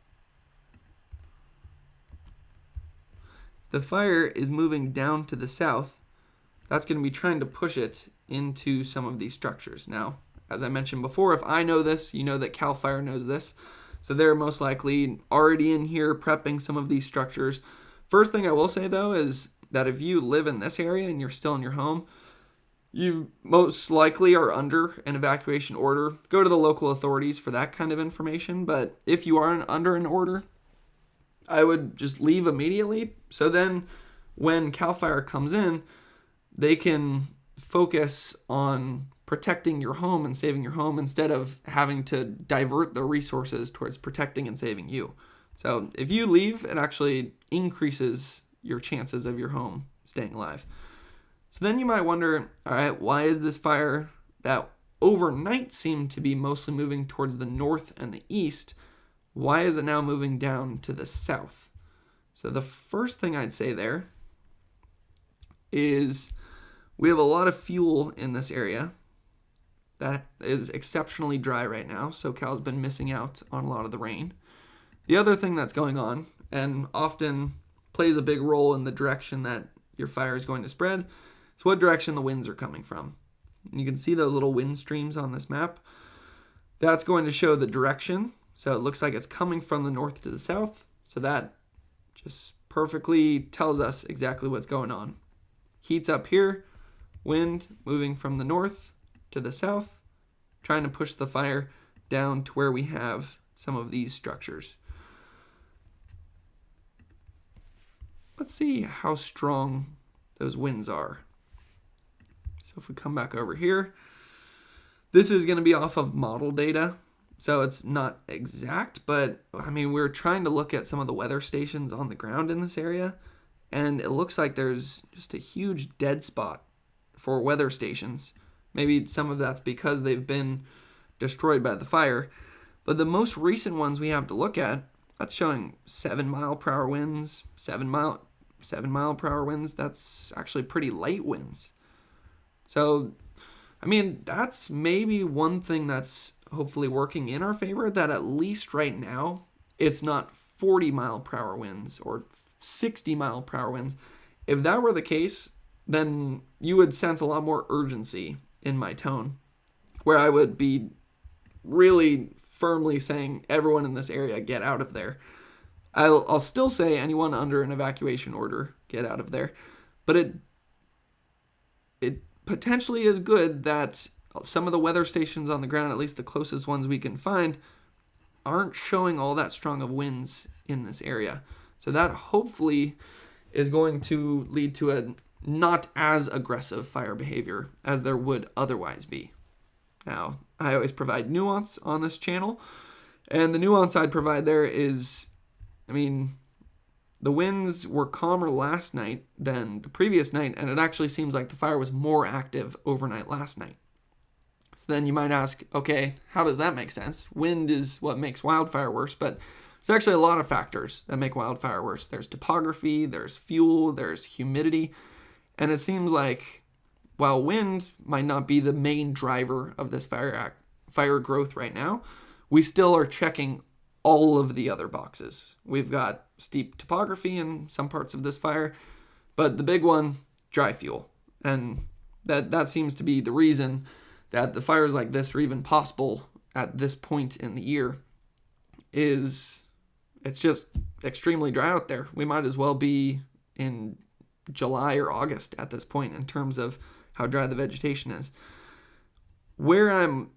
The fire is moving down to the south, that's going to be trying to push it into some of these structures. Now, as I mentioned before, if I know this, you know that CAL FIRE knows this. So they're most likely already in here prepping some of these structures. First thing I will say, though, is that if you live in this area and you're still in your home, you most likely are under an evacuation order. Go to the local authorities for that kind of information. But if you are under an order, I would just leave immediately. So then when CAL FIRE comes in, they can focus on protecting your home and saving your home instead of having to divert the resources towards protecting and saving you. So if you leave, it actually increases your chances of your home staying alive. So then you might wonder, all right, why is this fire that overnight seemed to be mostly moving towards the north and the east, why is it now moving down to the south? So the first thing I'd say there is we have a lot of fuel in this area that is exceptionally dry right now. SoCal's been missing out on a lot of the rain. The other thing that's going on, and often plays a big role in the direction that your fire is going to spread, is what direction the winds are coming from. And you can see those little wind streams on this map. That's going to show the direction. So it looks like it's coming from the north to the south. So that just perfectly tells us exactly what's going on. Heat's up here. Wind moving from the north to the south, trying to push the fire down to where we have some of these structures. Let's see how strong those winds are. So if we come back over here, this is going to be off of model data, so it's not exact, but I mean, we're trying to look at some of the weather stations on the ground in this area, and it looks like there's just a huge dead spot for weather stations. Maybe some of that's because they've been destroyed by the fire. But the most recent ones we have to look at, that's showing 7 mile per hour winds, 7 mile per hour winds. That's actually pretty light winds. So, I mean, that's maybe one thing that's hopefully working in our favor, that at least right now, it's not 40 mile per hour winds or 60 mile per hour winds. If that were the case, then you would sense a lot more urgency in my tone, where I would be really firmly saying, everyone in this area, get out of there. I'll still say anyone under an evacuation order, get out of there. But it potentially is good that some of the weather stations on the ground, at least the closest ones we can find, aren't showing all that strong of winds in this area. So that hopefully is going to lead to a not as aggressive fire behavior as there would otherwise be. Now, I always provide nuance on this channel, and the nuance I'd provide there is, I mean, the winds were calmer last night than the previous night, and it actually seems like the fire was more active overnight last night. So then you might ask, okay, how does that make sense? Wind is what makes wildfire worse, but there's actually a lot of factors that make wildfire worse. There's topography, there's fuel, there's humidity. And it seems like while wind might not be the main driver of this fire growth right now, we still are checking all of the other boxes. We've got steep topography in some parts of this fire, but the big one, dry fuel. And that seems to be the reason that the fires like this are even possible at this point in the year, is it's just extremely dry out there. We might as well be in July or August at this point in terms of how dry the vegetation is. Where I'm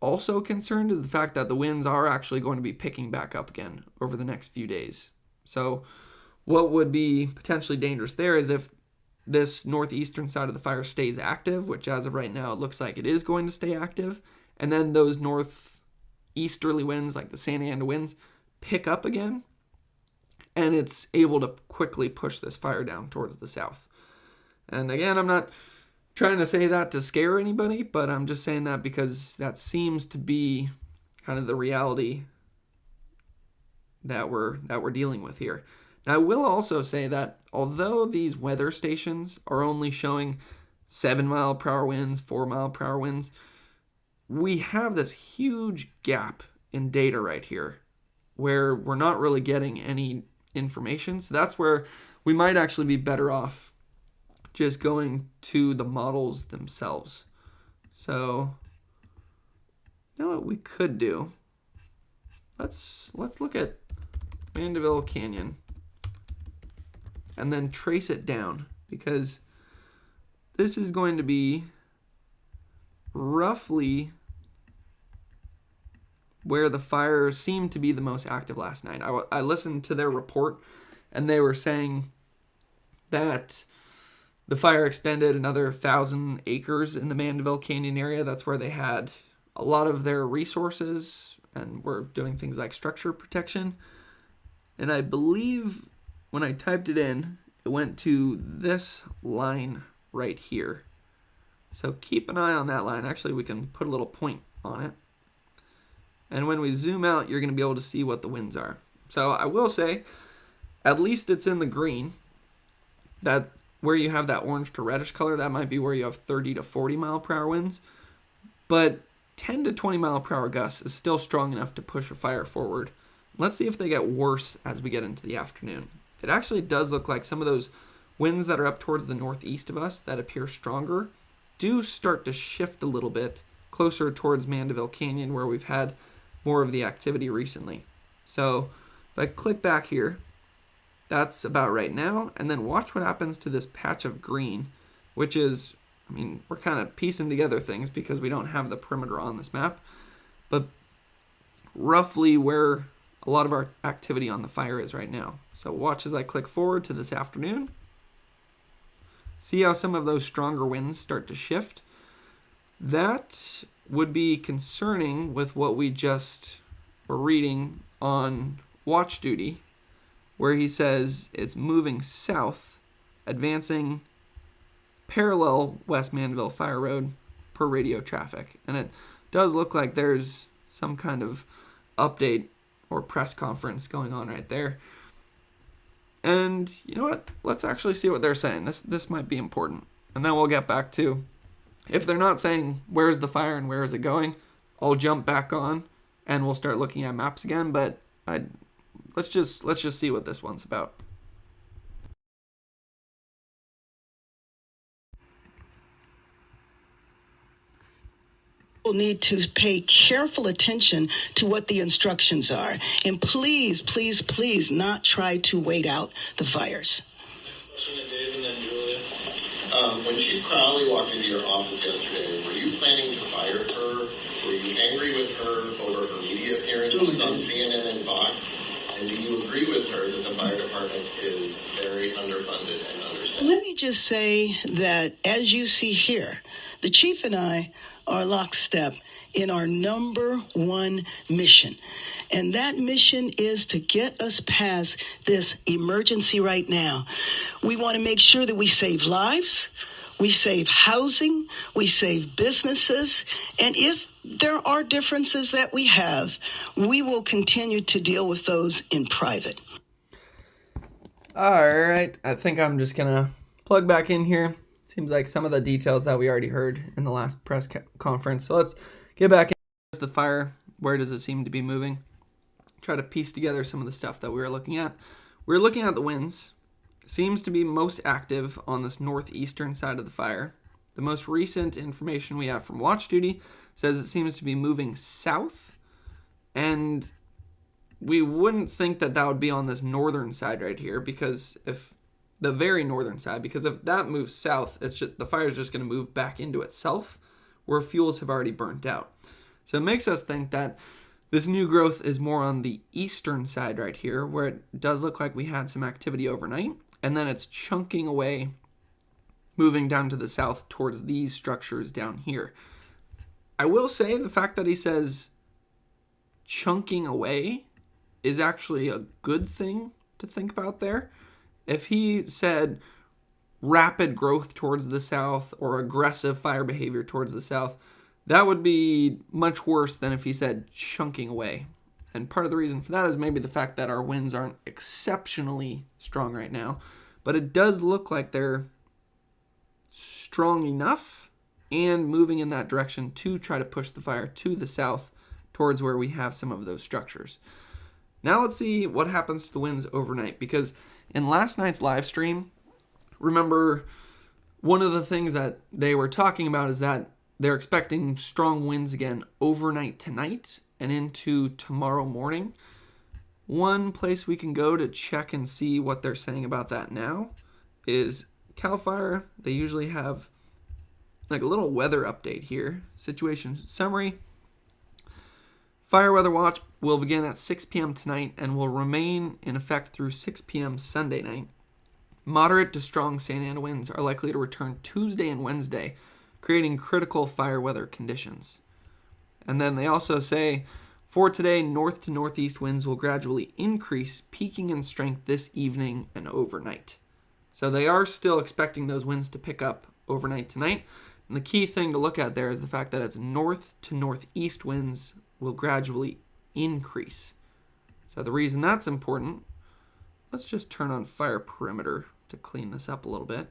also concerned is the fact that the winds are actually going to be picking back up again over the next few days. So what would be potentially dangerous there is if this northeastern side of the fire stays active, which as of right now it looks like it is going to stay active, and then those northeasterly winds, like the Santa Ana winds, pick up again, and it's able to quickly push this fire down towards the south. And again, I'm not trying to say that to scare anybody, but I'm just saying that because that seems to be kind of the reality that we're dealing with here. Now, I will also say that although these weather stations are only showing 7-mile-per-hour winds, 4-mile-per-hour winds, we have this huge gap in data right here where we're not really getting any information. So that's where we might actually be better off just going to the models themselves. So, you know what we could do? Let's look at Mandeville Canyon and then trace it down, because this is going to be roughly where the fire seemed to be the most active last night. I listened to their report, and they were saying that the fire extended another 1,000 acres in the Mandeville Canyon area. That's where they had a lot of their resources and were doing things like structure protection. And I believe when I typed it in, it went to this line right here. So keep an eye on that line. Actually, we can put a little point on it. And when we zoom out, you're going to be able to see what the winds are. So I will say, at least it's in the green. That where you have that orange to reddish color, that might be where you have 30 to 40 mile per hour winds. But 10 to 20 mile per hour gusts is still strong enough to push a fire forward. Let's see if they get worse as we get into the afternoon. It actually does look like some of those winds that are up towards the northeast of us that appear stronger do start to shift a little bit closer towards Mandeville Canyon, where we've had more of the activity recently. So if I click back here, that's about right now. And then watch what happens to this patch of green, which is, I mean, we're kind of piecing together things because we don't have the perimeter on this map, but roughly where a lot of our activity on the fire is right now. So watch as I click forward to this afternoon. See how some of those stronger winds start to shift? That would be concerning with what we just were reading on watch duty, where he says it's moving south, advancing parallel West Mandeville Fire Road per radio traffic. And it does look like there's some kind of update or press conference going on right there. And you know what? Let's actually see what they're saying. This might be important. And then we'll get back to, if they're not saying where's the fire and where is it going, I'll jump back on and we'll start looking at maps again. But let's just see what this one's about. People need to pay careful attention to what the instructions are. And please, please, please not try to wait out the fires. Next question to Dave and then Julia. When Chief Crowley walked into your office yesterday, were you planning to fire her? Were you angry with her over her media appearances on CNN and Fox? And do you agree with her that the fire department is very underfunded and understaffed? Let me just say that, as you see here, the chief and I are lockstep in our number one mission. And that mission is to get us past this emergency right now. We want to make sure that we save lives, we save housing, we save businesses, and if there are differences that we have, we will continue to deal with those in private. All right, I think I'm just gonna plug back in here. Seems like some of the details that we already heard in the last press conference. So let's get back into the fire. Where does it seem to be moving? Try to piece together some of the stuff that we were looking at. We're looking at the winds. Seems to be most active on this northeastern side of the fire. The most recent information we have from watch duty says it seems to be moving south, and we wouldn't think that that would be on this northern side right here, because if the very northern side, because if that moves south, it's just the fire is just going to move back into itself where fuels have already burnt out. So it makes us think that this new growth is more on the eastern side right here, where it does look like we had some activity overnight, and then it's chunking away, moving down to the south towards these structures down here. I will say the fact that he says chunking away is actually a good thing to think about there. If he said rapid growth towards the south or aggressive fire behavior towards the south, that would be much worse than if he said chunking away. And part of the reason for that is maybe the fact that our winds aren't exceptionally strong right now, but it does look like they're strong enough and moving in that direction to try to push the fire to the south towards where we have some of those structures. Now let's see what happens to the winds overnight, because in last night's live stream, remember, one of the things that they were talking about is that they're expecting strong winds again overnight tonight and into tomorrow morning. One place we can go to check and see what they're saying about that now is CAL FIRE. They usually have like a little weather update here. Situation summary. Fire weather watch will begin at 6 p.m. tonight and will remain in effect through 6 p.m. Sunday night. Moderate to strong Santa Ana winds are likely to return Tuesday and Wednesday, creating critical fire weather conditions. And then they also say, for today, north to northeast winds will gradually increase, peaking in strength this evening and overnight. So they are still expecting those winds to pick up overnight tonight. And the key thing to look at there is the fact that it's north to northeast winds will gradually increase. So the reason that's important, let's just turn on fire perimeter to clean this up a little bit.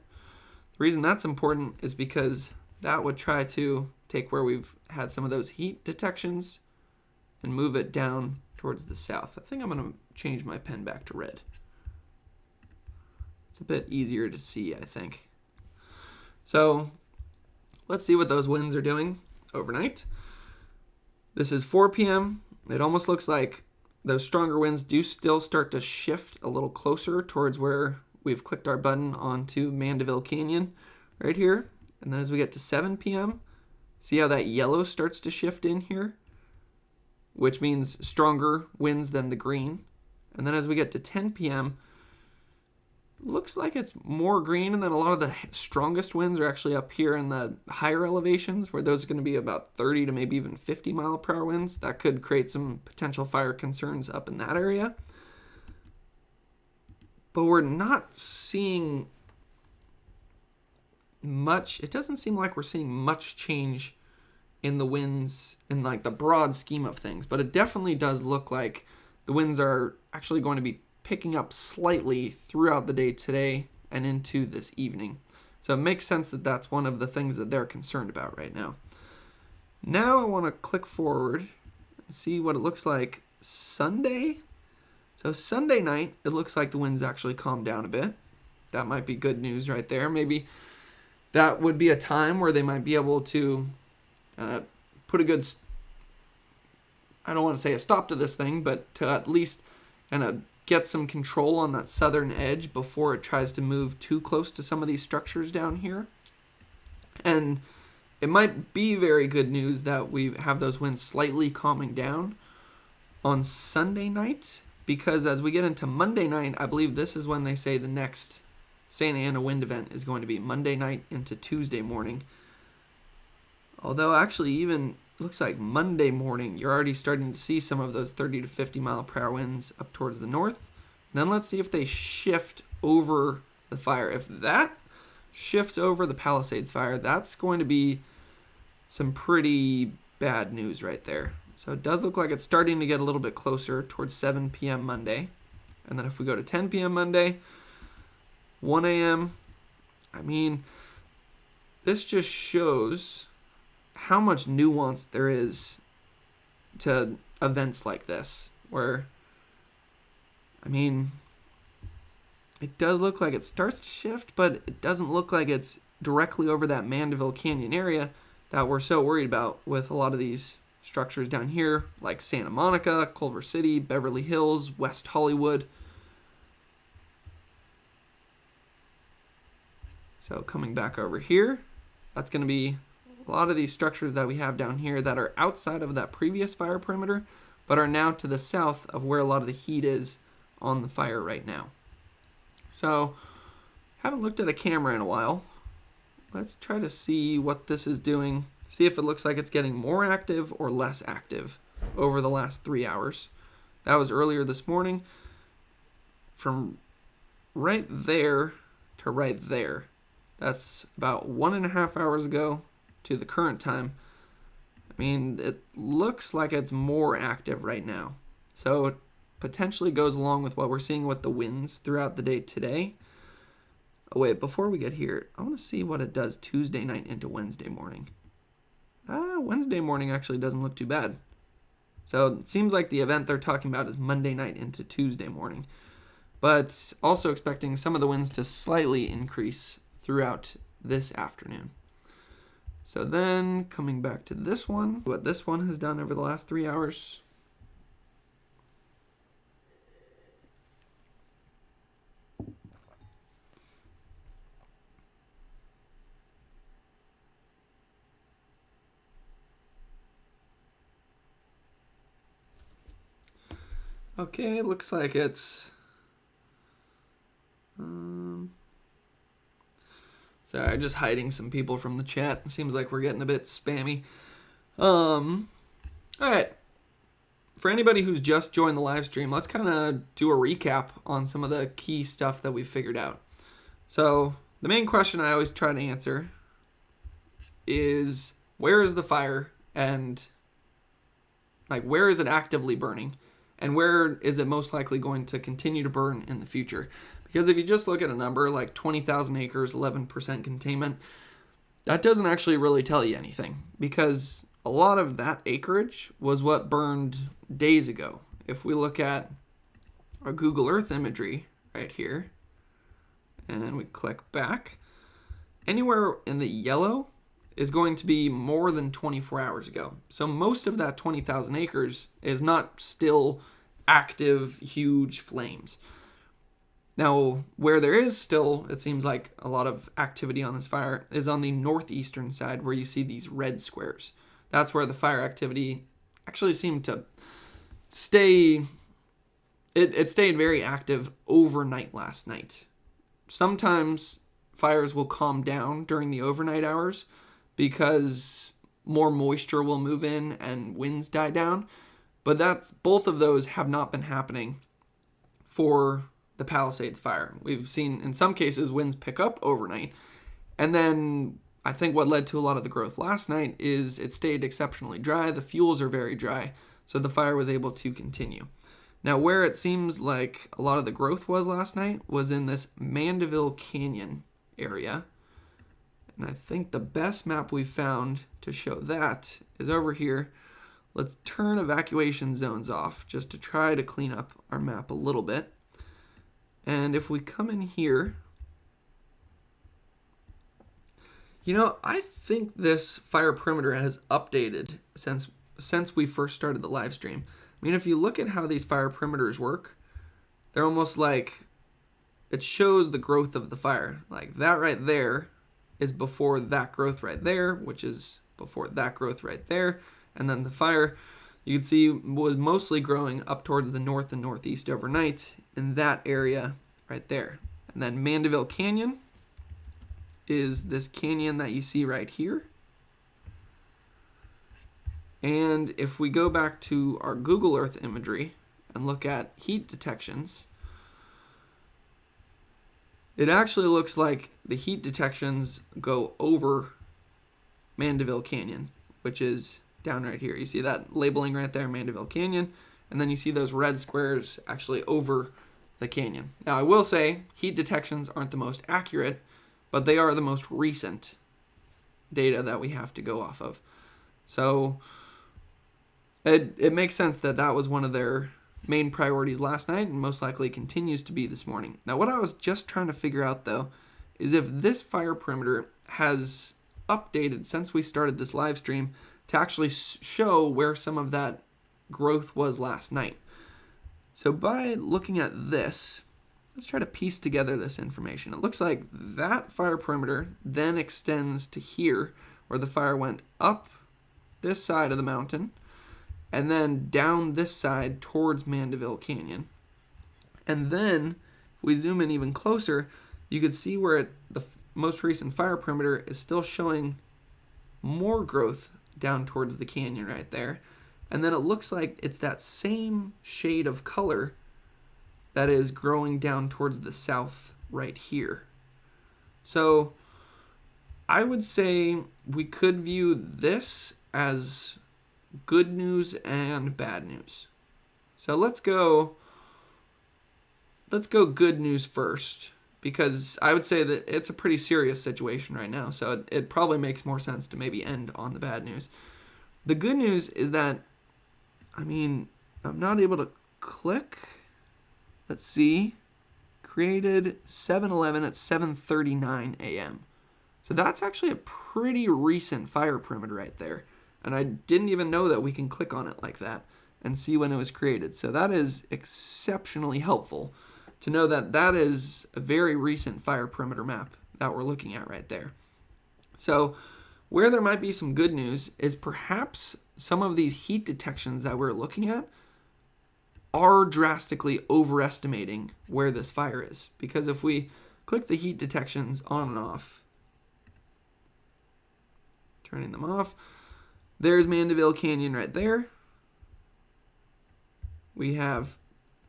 The reason that's important is because that would try to take where we've had some of those heat detections and move it down towards the south. I think I'm going to change my pen back to red. It's a bit easier to see, I think. So let's see what those winds are doing overnight. This is 4 p.m. It almost looks like those stronger winds do still start to shift a little closer towards where we've clicked our button onto Mandeville Canyon right here. And then as we get to 7 p.m., see how that yellow starts to shift in here, which means stronger winds than the green. And then as we get to 10 p.m., looks like it's more green, and then a lot of the strongest winds are actually up here in the higher elevations, where those are going to be about 30 to maybe even 50 mile per hour winds. That could create some potential fire concerns up in that area. But we're not seeing much. It doesn't seem like we're seeing much change in the winds in like the broad scheme of things, but it definitely does look like the winds are actually going to be picking up slightly throughout the day today and into this evening. So it makes sense that that's one of the things that they're concerned about right now. Now I want to click forward and see what it looks like Sunday. So Sunday night, it looks like the winds actually calmed down a bit. That might be good news right there. Maybe that would be a time where they might be able to put a good, I don't want to say a stop to this thing, but to at least kind of get some control on that southern edge before it tries to move too close to some of these structures down here. And it might be very good news that we have those winds slightly calming down on Sunday night, because as we get into Monday night, I believe this is when they say the next Santa Ana wind event is going to be Monday night into Tuesday morning. Although actually even looks like Monday morning, you're already starting to see some of those 30 to 50 mile per hour winds up towards the north. And then let's see if they shift over the fire. If that shifts over the Palisades fire, that's going to be some pretty bad news right there. So it does look like it's starting to get a little bit closer towards 7 p.m. Monday. And then if we go to 10 p.m. Monday, 1 a.m., I mean, this just shows how much nuance there is to events like this, where, I mean, it does look like it starts to shift, but it doesn't look like it's directly over that Mandeville Canyon area that we're so worried about with a lot of these structures down here like Santa Monica, Culver City, Beverly Hills, West Hollywood. So coming back over here, that's going to be a lot of these structures that we have down here that are outside of that previous fire perimeter, but are now to the south of where a lot of the heat is on the fire right now. So, haven't looked at a camera in a while. Let's try to see what this is doing. See if it looks like it's getting more active or less active over the last 3 hours. That was earlier this morning. From right there to right there. That's about 1.5 hours ago to the current time. I mean, it looks like it's more active right now. So it potentially goes along with what we're seeing with the winds throughout the day today. Oh wait, before we get here, I want to see what it does Tuesday night into Wednesday morning. Wednesday morning actually doesn't look too bad. So it seems like the event they're talking about is Monday night into Tuesday morning. But also expecting some of the winds to slightly increase throughout this afternoon. So then coming back to this one, what this one has done over the last 3 hours. Okay, looks like it's sorry, just hiding some people from the chat. It seems like we're getting a bit spammy. Alright. For anybody who's just joined the live stream, let's kind of do a recap on some of the key stuff that we figured out. So, the main question I always try to answer is, where is the fire, and like, where is it actively burning? And where is it most likely going to continue to burn in the future? Because if you just look at a number like 20,000 acres, 11% containment, that doesn't actually really tell you anything. Because a lot of that acreage was what burned days ago. If we look at our Google Earth imagery right here, and we click back, anywhere in the yellow is going to be more than 24 hours ago. So most of that 20,000 acres is not still active, huge flames. Now, where there is still, it seems like, a lot of activity on this fire is on the northeastern side where you see these red squares. That's where the fire activity actually seemed to stay, it stayed very active overnight last night. Sometimes fires will calm down during the overnight hours because more moisture will move in and winds die down. But both of those have not been happening for the Palisades fire. We've seen, in some cases, winds pick up overnight. And then I think what led to a lot of the growth last night is it stayed exceptionally dry. The fuels are very dry, so the fire was able to continue. Now, where it seems like a lot of the growth was last night was in this Mandeville Canyon area. And I think the best map we've found to show that is over here. Let's turn evacuation zones off just to try to clean up our map a little bit. And if we come in here, you know, I think this fire perimeter has updated since we first started the live stream. I mean, if you look at how these fire perimeters work, they're almost like it shows the growth of the fire. Like that right there is before that growth right there, which is before that growth right there. And then the fire, you can see, was mostly growing up towards the north and northeast overnight in that area right there. And then Mandeville Canyon is this canyon that you see right here. And if we go back to our Google Earth imagery and look at heat detections, it actually looks like the heat detections go over Mandeville Canyon, which is down right here. You see that labeling right there, Mandeville Canyon, and then you see those red squares actually over the canyon. Now, I will say heat detections aren't the most accurate, but they are the most recent data that we have to go off of. So it makes sense that that was one of their main priorities last night and most likely continues to be this morning. Now, what I was just trying to figure out, though, is if this fire perimeter has updated since we started this live stream to actually show where some of that growth was last night. So by looking at this, let's try to piece together this information. It looks like that fire perimeter then extends to here, where the fire went up this side of the mountain and then down this side towards Mandeville Canyon. And then if we zoom in even closer, you could see where the most recent fire perimeter is still showing more growth down towards the canyon right there. And then it looks like it's that same shade of color that is growing down towards the south right here. So I would say we could view this as good news and bad news. So let's go good news first, because I would say that it's a pretty serious situation right now. So it probably makes more sense to maybe end on the bad news. The good news is that, I'm not able to click. Let's see. Created 7/11 at 7:39 a.m. So that's actually a pretty recent fire perimeter right there. And I didn't even know that we can click on it like that and see when it was created. So that is exceptionally helpful to know that that is a very recent fire perimeter map that we're looking at right there. So where there might be some good news is perhaps some of these heat detections that we're looking at are drastically overestimating where this fire is. Because if we click the heat detections on and off, turning them off, there's Mandeville Canyon right there. We have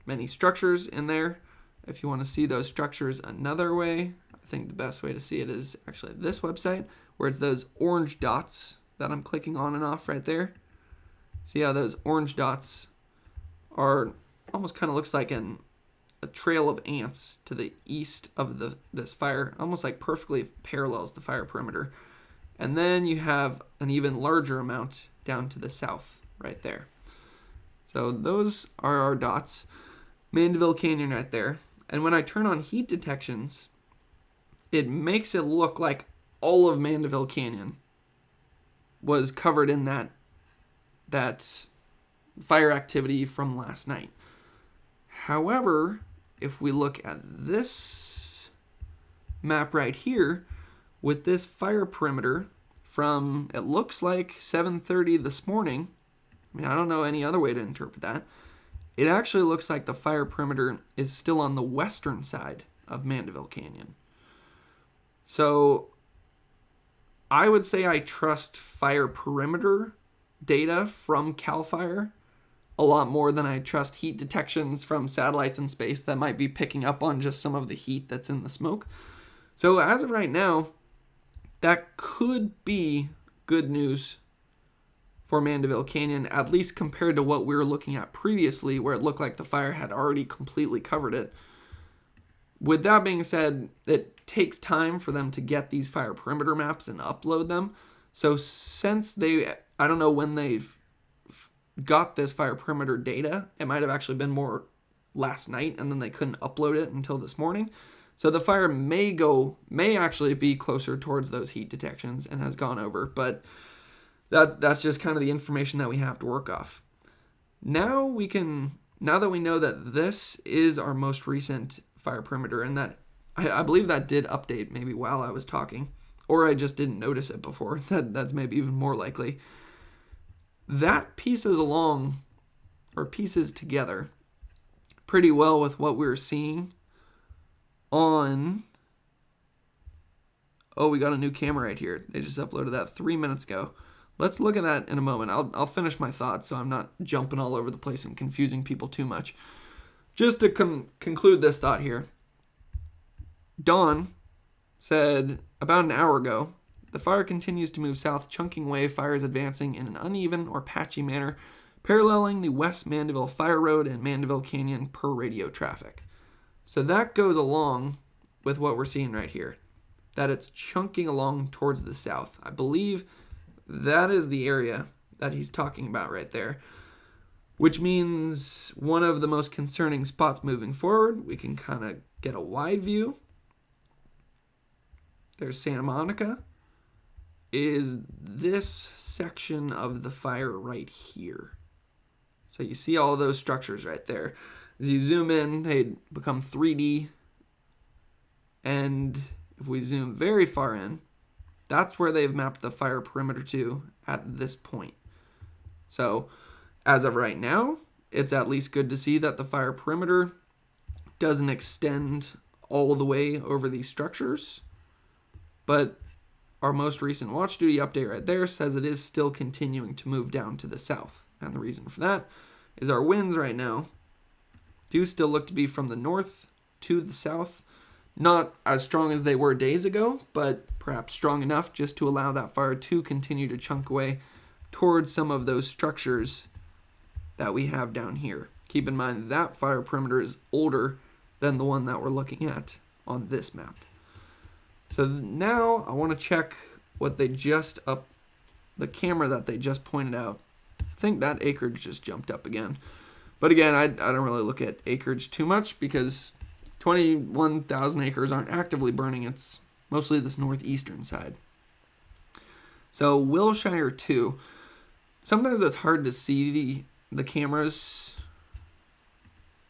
many structures in there. If you want to see those structures another way, I think the best way to see it is actually this website, where it's those orange dots that I'm clicking on and off right there. See how those orange dots are almost kind of looks like a trail of ants to the east of this fire, almost like perfectly parallels the fire perimeter. And then you have an even larger amount down to the south right there. So those are our dots. Mandeville Canyon right there. And when I turn on heat detections, it makes it look like all of Mandeville Canyon was covered in that fire activity from last night. However, if we look at this map right here, with this fire perimeter from, it looks like 7:30 this morning, I don't know any other way to interpret that, it actually looks like the fire perimeter is still on the western side of Mandeville Canyon. So I would say I trust fire perimeter data from CAL FIRE a lot more than I trust heat detections from satellites in space that might be picking up on just some of the heat that's in the smoke. So as of right now, that could be good news for Mandeville Canyon, at least compared to what we were looking at previously, where it looked like the fire had already completely covered it. With that being said, it takes time for them to get these fire perimeter maps and upload them. So since I don't know when they've got this fire perimeter data, it might have actually been more last night, and then they couldn't upload it until this morning. So the fire may actually be closer towards those heat detections and has gone over, but that's just kind of the information that we have to work off. Now that we know that this is our most recent fire perimeter, and that I believe that did update maybe while I was talking, or I just didn't notice it before. That's maybe even more likely. That pieces together pretty well with what we were seeing on... Oh, we got a new camera right here. They just uploaded that 3 minutes ago. Let's look at that in a moment. I'll finish my thoughts so I'm not jumping all over the place and confusing people too much. Just to conclude this thought here. Dawn said about an hour ago, the fire continues to move south, chunking away. Fire is advancing in an uneven or patchy manner, paralleling the West Mandeville Fire Road and Mandeville Canyon per radio traffic. So that goes along with what we're seeing right here, that it's chunking along towards the south. I believe that is the area that he's talking about right there, which means one of the most concerning spots moving forward. We can kind of get a wide view. There's Santa Monica. is this section of the fire right here. So you see all those structures right there. As you zoom in, they become 3D. And if we zoom very far in, that's where they've mapped the fire perimeter to at this point. So as of right now, it's at least good to see that the fire perimeter doesn't extend all the way over these structures. But our most recent watch duty update right there says it is still continuing to move down to the south. And the reason for that is our winds right now do still look to be from the north to the south. Not as strong as they were days ago, but perhaps strong enough just to allow that fire to continue to chunk away towards some of those structures that we have down here. Keep in mind that fire perimeter is older than the one that we're looking at on this map. So now I want to check what they just up, the camera that they just pointed out. I think that acreage just jumped up again. But again, I don't really look at acreage too much because 21,000 acres aren't actively burning. It's mostly this northeastern side. So Wilshire 2. Sometimes it's hard to see the cameras.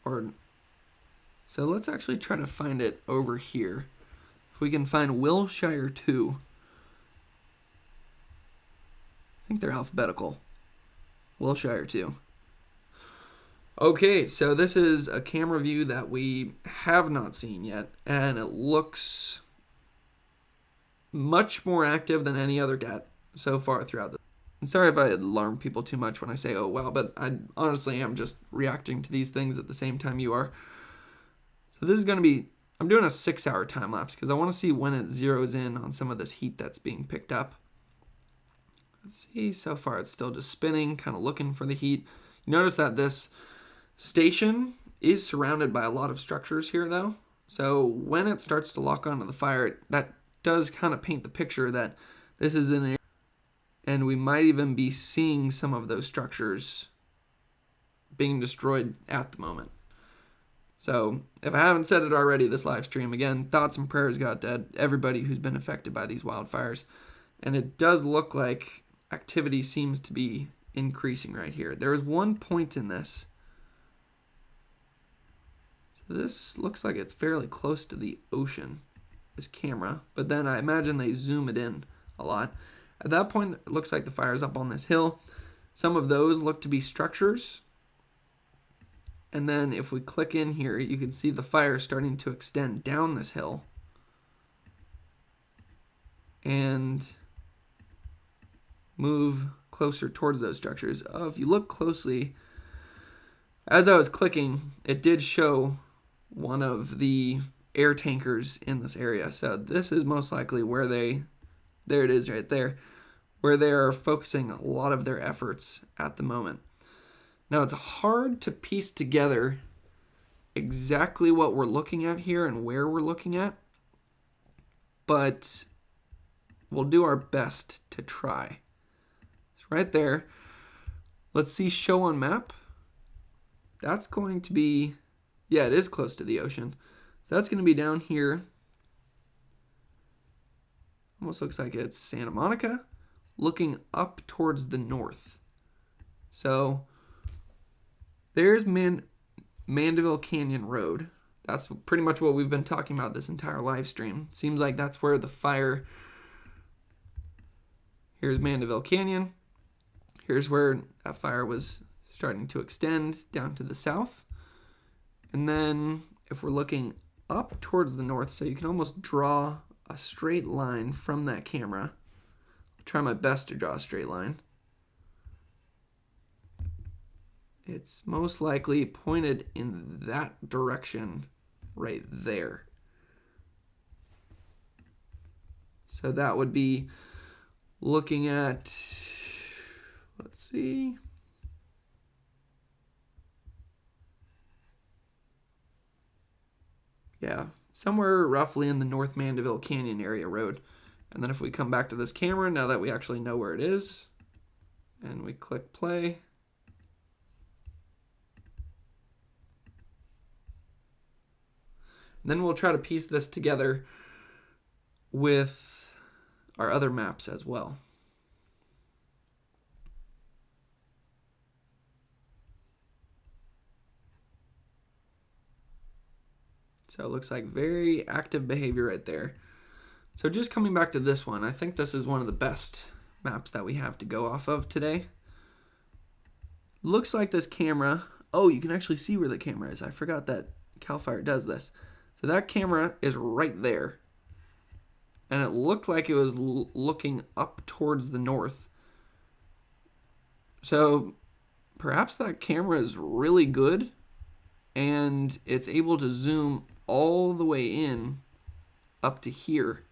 So let's actually try to find it over here. If we can find Wilshire 2. I think they're alphabetical. Wilshire 2. Okay, so this is a camera view that we have not seen yet, and it looks much more active than any other cat so far throughout this. And sorry if I alarm people too much when I say, oh wow, but I honestly am just reacting to these things at the same time you are. So this is going to be, I'm doing a 6-hour time lapse because I want to see when it zeroes in on some of this heat that's being picked up. Let's see, so far it's still just spinning, kind of looking for the heat. You notice that this station is surrounded by a lot of structures here though. So when it starts to lock onto the fire, that does kind of paint the picture that this is an area, and we might even be seeing some of those structures being destroyed at the moment. So if I haven't said it already this live stream, again, thoughts and prayers go out to everybody who's been affected by these wildfires. And it does look like activity seems to be increasing right here. There is one point in this. So this looks like it's fairly close to the ocean, this camera. But then I imagine they zoom it in a lot. At that point, it looks like the fire's up on this hill. Some of those look to be structures. And then if we click in here, you can see the fire starting to extend down this hill. And move closer towards those structures. If you look closely, as I was clicking, it did show one of the air tankers in this area. So this is most likely where there it is right there, where they are focusing a lot of their efforts at the moment. Now it's hard to piece together exactly what we're looking at here and where we're looking at, but we'll do our best to try. It's right there. Let's see show on map. That's going to be, yeah, it is close to the ocean. So that's going to be down here. Almost looks like it's Santa Monica, looking up towards the north. So there's Mandeville Canyon Road. That's pretty much what we've been talking about this entire live stream. Seems like that's where the fire. Here's Mandeville Canyon. Here's where that fire was starting to extend down to the south. And then if we're looking up towards the north, so you can almost draw a straight line from that camera. I'll try my best to draw a straight line. It's most likely pointed in that direction right there. So that would be looking at, let's see. Yeah, somewhere roughly in the North Mandeville Canyon area road. And then if we come back to this camera, now that we actually know where it is, and we click play, and then we'll try to piece this together with our other maps as well. So it looks like very active behavior right there. So just coming back to this one, I think this is one of the best maps that we have to go off of today. Looks like this camera, oh, you can actually see where the camera is. I forgot that CAL FIRE does this. So that camera is right there. And it looked like it was looking up towards the north. So perhaps that camera is really good and it's able to zoom all the way in up to here.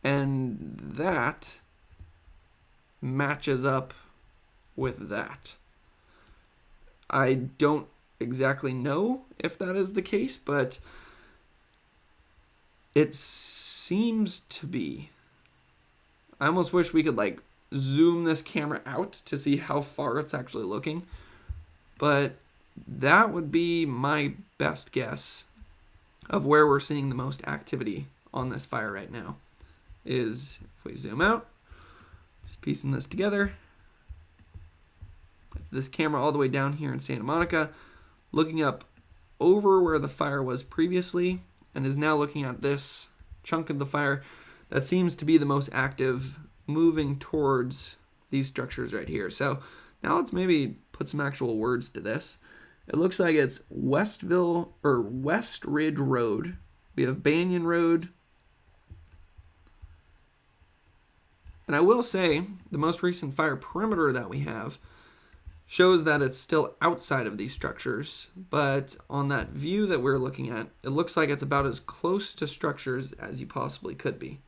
And that matches up with that. I don't exactly know if that is the case, but it seems to be. I almost wish we could like zoom this camera out to see how far it's actually looking, but that would be my best guess of where we're seeing the most activity on this fire right now. Is if we zoom out, just piecing this together, this camera all the way down here in Santa Monica, looking up over where the fire was previously, and is now looking at this chunk of the fire that seems to be the most active, moving towards these structures right here. So now let's maybe put some actual words to this. It looks like it's Westville or West Ridge Road. We have Banyan Road. And I will say the most recent fire perimeter that we have shows that it's still outside of these structures, but on that view that we're looking at, it looks like it's about as close to structures as you possibly could be.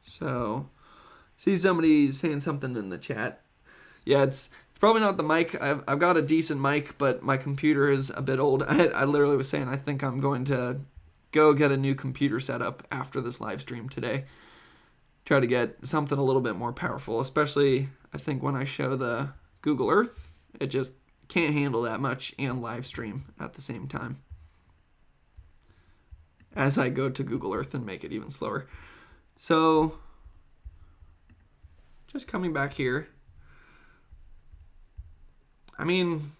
So, see somebody saying something in the chat. Yeah, it's probably not the mic. I've got a decent mic, but my computer is a bit old. I literally was saying I think I'm going to go get a new computer set up after this live stream today. Try to get something a little bit more powerful, especially I think when I show the Google Earth, it just can't handle that much and live stream at the same time. As I go to Google Earth and make it even slower. So, just coming back here. I mean,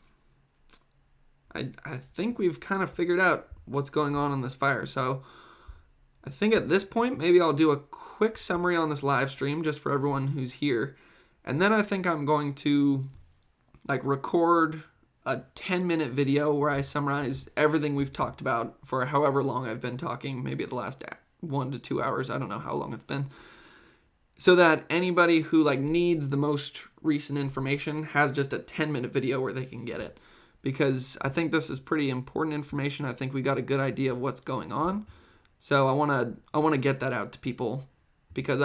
I think we've kind of figured out what's going on in this fire. So I think at this point, maybe I'll do a quick summary on this live stream just for everyone who's here. And then I think I'm going to like record a 10-minute video where I summarize everything we've talked about for however long I've been talking, maybe the last 1 to 2 hours. I don't know how long it's been. So that anybody who like needs the most recent information has just a 10-minute video where they can get it. Because I think this is pretty important information. I think we got a good idea of what's going on. So I want to get that out to people because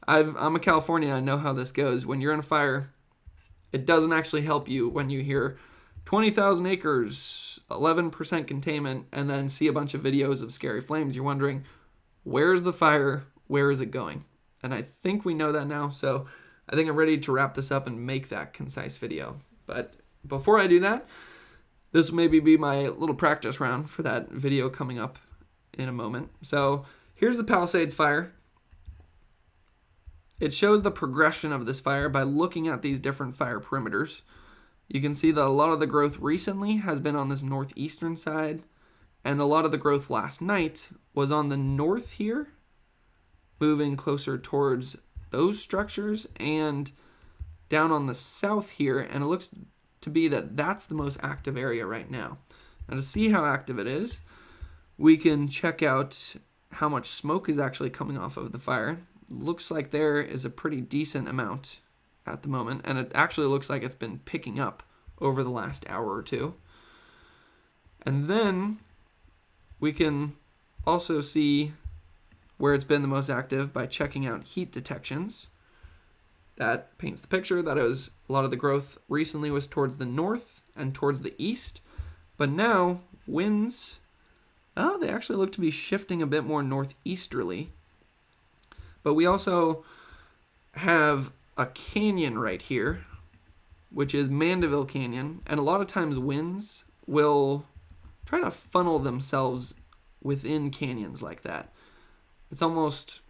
I'm a Californian. I know how this goes. When you're in a fire, it doesn't actually help you when you hear 20,000 acres, 11% containment, and then see a bunch of videos of scary flames. You're wondering, where's the fire? Where is it going? And I think we know that now, so I think I'm ready to wrap this up and make that concise video. But before I do that, this will maybe be my little practice round for that video coming up in a moment. So here's the Palisades fire. It shows the progression of this fire by looking at these different fire perimeters. You can see that a lot of the growth recently has been on this northeastern side, and a lot of the growth last night was on the north here, moving closer towards those structures, and down on the south here, and it looks to be that that's the most active area right now. Now to see how active it is, we can check out how much smoke is actually coming off of the fire. Looks like there is a pretty decent amount at the moment, and it actually looks like it's been picking up over the last hour or two. And then we can also see where it's been the most active by checking out heat detections. That paints the picture that it was a lot of the growth recently was towards the north and towards the east, but now winds, they actually look to be shifting a bit more northeasterly. But we also have a canyon right here which is Mandeville Canyon, and a lot of times winds will try to funnel themselves within canyons like that. It's almost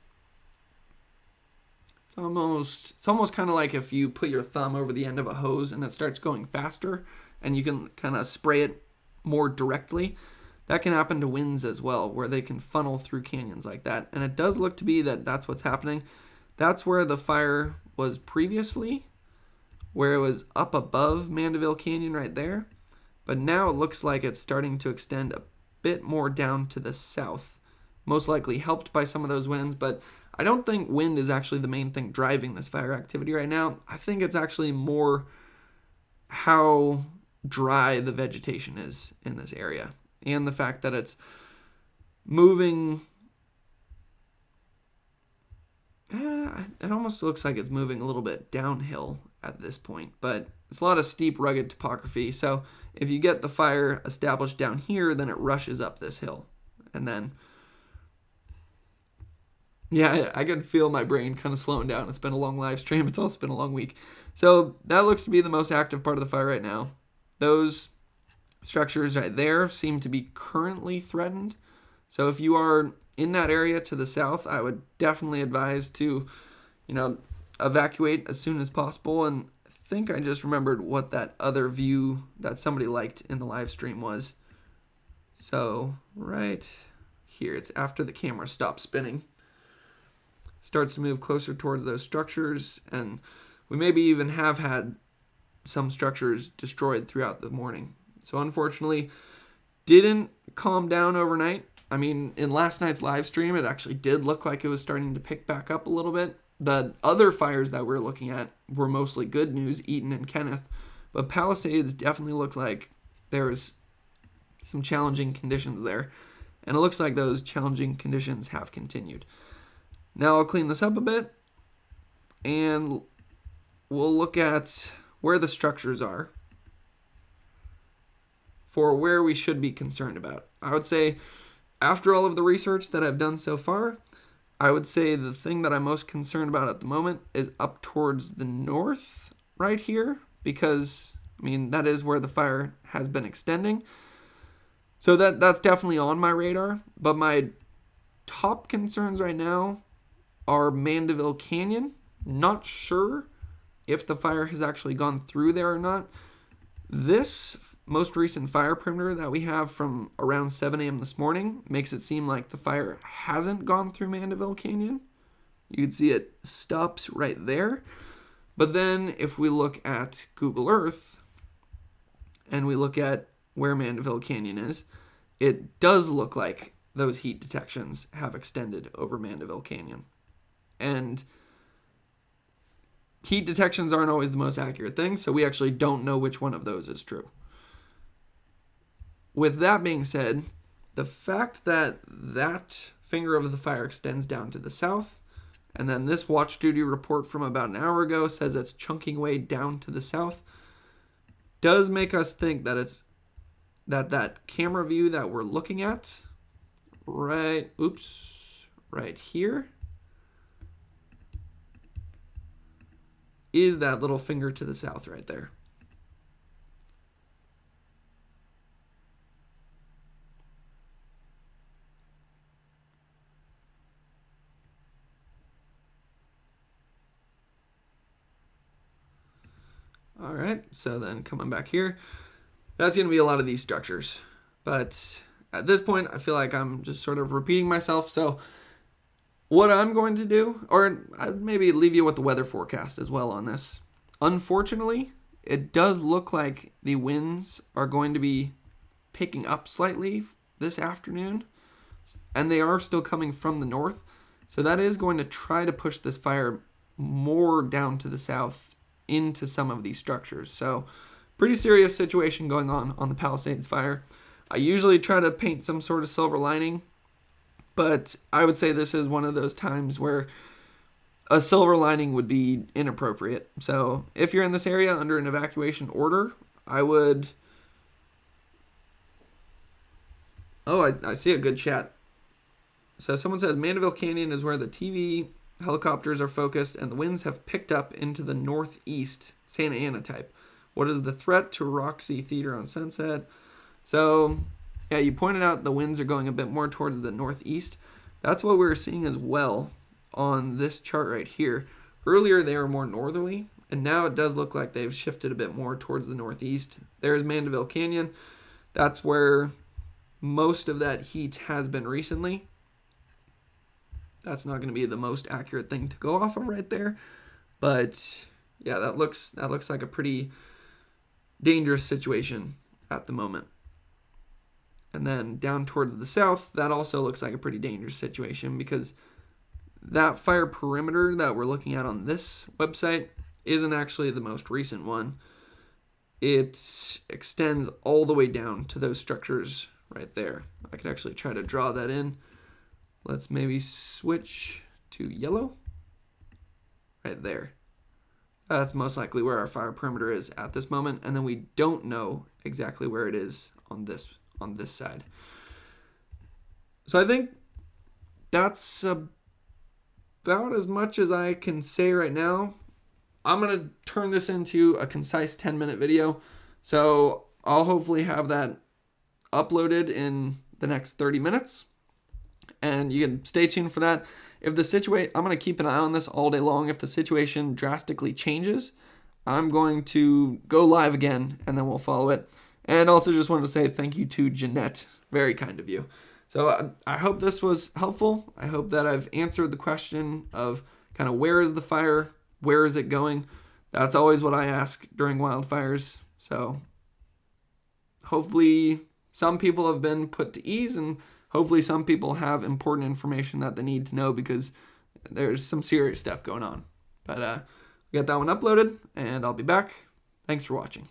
kind of like if you put your thumb over the end of a hose and it starts going faster and you can kind of spray it more directly. That can happen to winds as well, where they can funnel through canyons like that. And it does look to be that that's what's happening. That's where the fire was previously, where it was up above Mandeville Canyon right there. But now it looks like it's starting to extend a bit more down to the south, most likely helped by some of those winds. But I don't think wind is actually the main thing driving this fire activity right now. I think it's actually more how dry the vegetation is in this area, and the fact that it's moving. It almost looks like it's moving a little bit downhill at this point, but it's a lot of steep, rugged topography. So if you get the fire established down here, then it rushes up this hill. And then, yeah, I can feel my brain kind of slowing down. It's been a long live stream. It's also been a long week. So that looks to be the most active part of the fire right now. Those structures right there seem to be currently threatened. So if you are in that area to the south, I would definitely advise to, evacuate as soon as possible. And I think I just remembered what that other view that somebody liked in the live stream was. So right here, it's after the camera stops spinning. Starts to move closer towards those structures, and we maybe even have had some structures destroyed throughout the morning. So unfortunately, didn't calm down overnight. I mean, in last night's live stream, it actually did look like it was starting to pick back up a little bit. The other fires that we're looking at were mostly good news, Eaton and Kenneth. But Palisades definitely looked like there was some challenging conditions there. And it looks like those challenging conditions have continued. Now I'll clean this up a bit, and we'll look at where the structures are for where we should be concerned about. I would say, after all of the research that I've done so far, I would say the thing that I'm most concerned about at the moment is up towards the north right here, because, that is where the fire has been extending. So that's definitely on my radar, but my top concerns right now are Mandeville Canyon. Not sure if the fire has actually gone through there or not. This most recent fire perimeter that we have from around 7 a.m. this morning makes it seem like the fire hasn't gone through Mandeville Canyon. You can see it stops right there. But then if we look at Google Earth and we look at where Mandeville Canyon is, it does look like those heat detections have extended over Mandeville Canyon. And heat detections aren't always the most accurate thing, so we actually don't know which one of those is true. With that being said, the fact that that finger of the fire extends down to the south, and then this watch duty report from about an hour ago says it's chunking way down to the south, does make us think that it's that camera view that we're looking at right here is that little finger to the south right there. All right, so then coming back here, that's going to be a lot of these structures. But at this point, I feel like I'm just sort of repeating myself. So what I'm going to do, or I'd maybe leave you with the weather forecast as well on this. Unfortunately, it does look like the winds are going to be picking up slightly this afternoon, and they are still coming from the north. So that is going to try to push this fire more down to the south into some of these structures. So pretty serious situation going on the Palisades fire. I usually try to paint some sort of silver lining, but I would say this is one of those times where a silver lining would be inappropriate. So if you're in this area under an evacuation order, I would... Oh, I see a good chat. So someone says Mandeville Canyon is where the TV helicopters are focused and the winds have picked up into the northeast Santa Ana type. What is the threat to Roxy Theater on Sunset? So, yeah, you pointed out the winds are going a bit more towards the northeast. That's what we were seeing as well on this chart right here. Earlier, they were more northerly, and now it does look like they've shifted a bit more towards the northeast. There's Mandeville Canyon. That's where most of that heat has been recently. That's not going to be the most accurate thing to go off of right there. But, yeah, that looks like a pretty dangerous situation at the moment. And then down towards the south, that also looks like a pretty dangerous situation because that fire perimeter that we're looking at on this website isn't actually the most recent one. It extends all the way down to those structures right there. I could actually try to draw that in. Let's maybe switch to yellow. Right there. That's most likely where our fire perimeter is at this moment, and then we don't know exactly where it is on this side. So I think that's about as much as I can say right now. I'm going to turn this into a concise 10-minute video, so I'll hopefully have that uploaded in the next 30 minutes, and you can stay tuned for that. If the situation, I'm going to keep an eye on this all day long. If the situation drastically changes, I'm going to go live again, and then we'll follow it. And also just wanted to say thank you to Jeanette. Very kind of you. So I hope this was helpful. I hope that I've answered the question of kind of where is the fire? Where is it going? That's always what I ask during wildfires. So hopefully some people have been put to ease, and hopefully some people have important information that they need to know because there's some serious stuff going on. But we got that one uploaded, and I'll be back. Thanks for watching.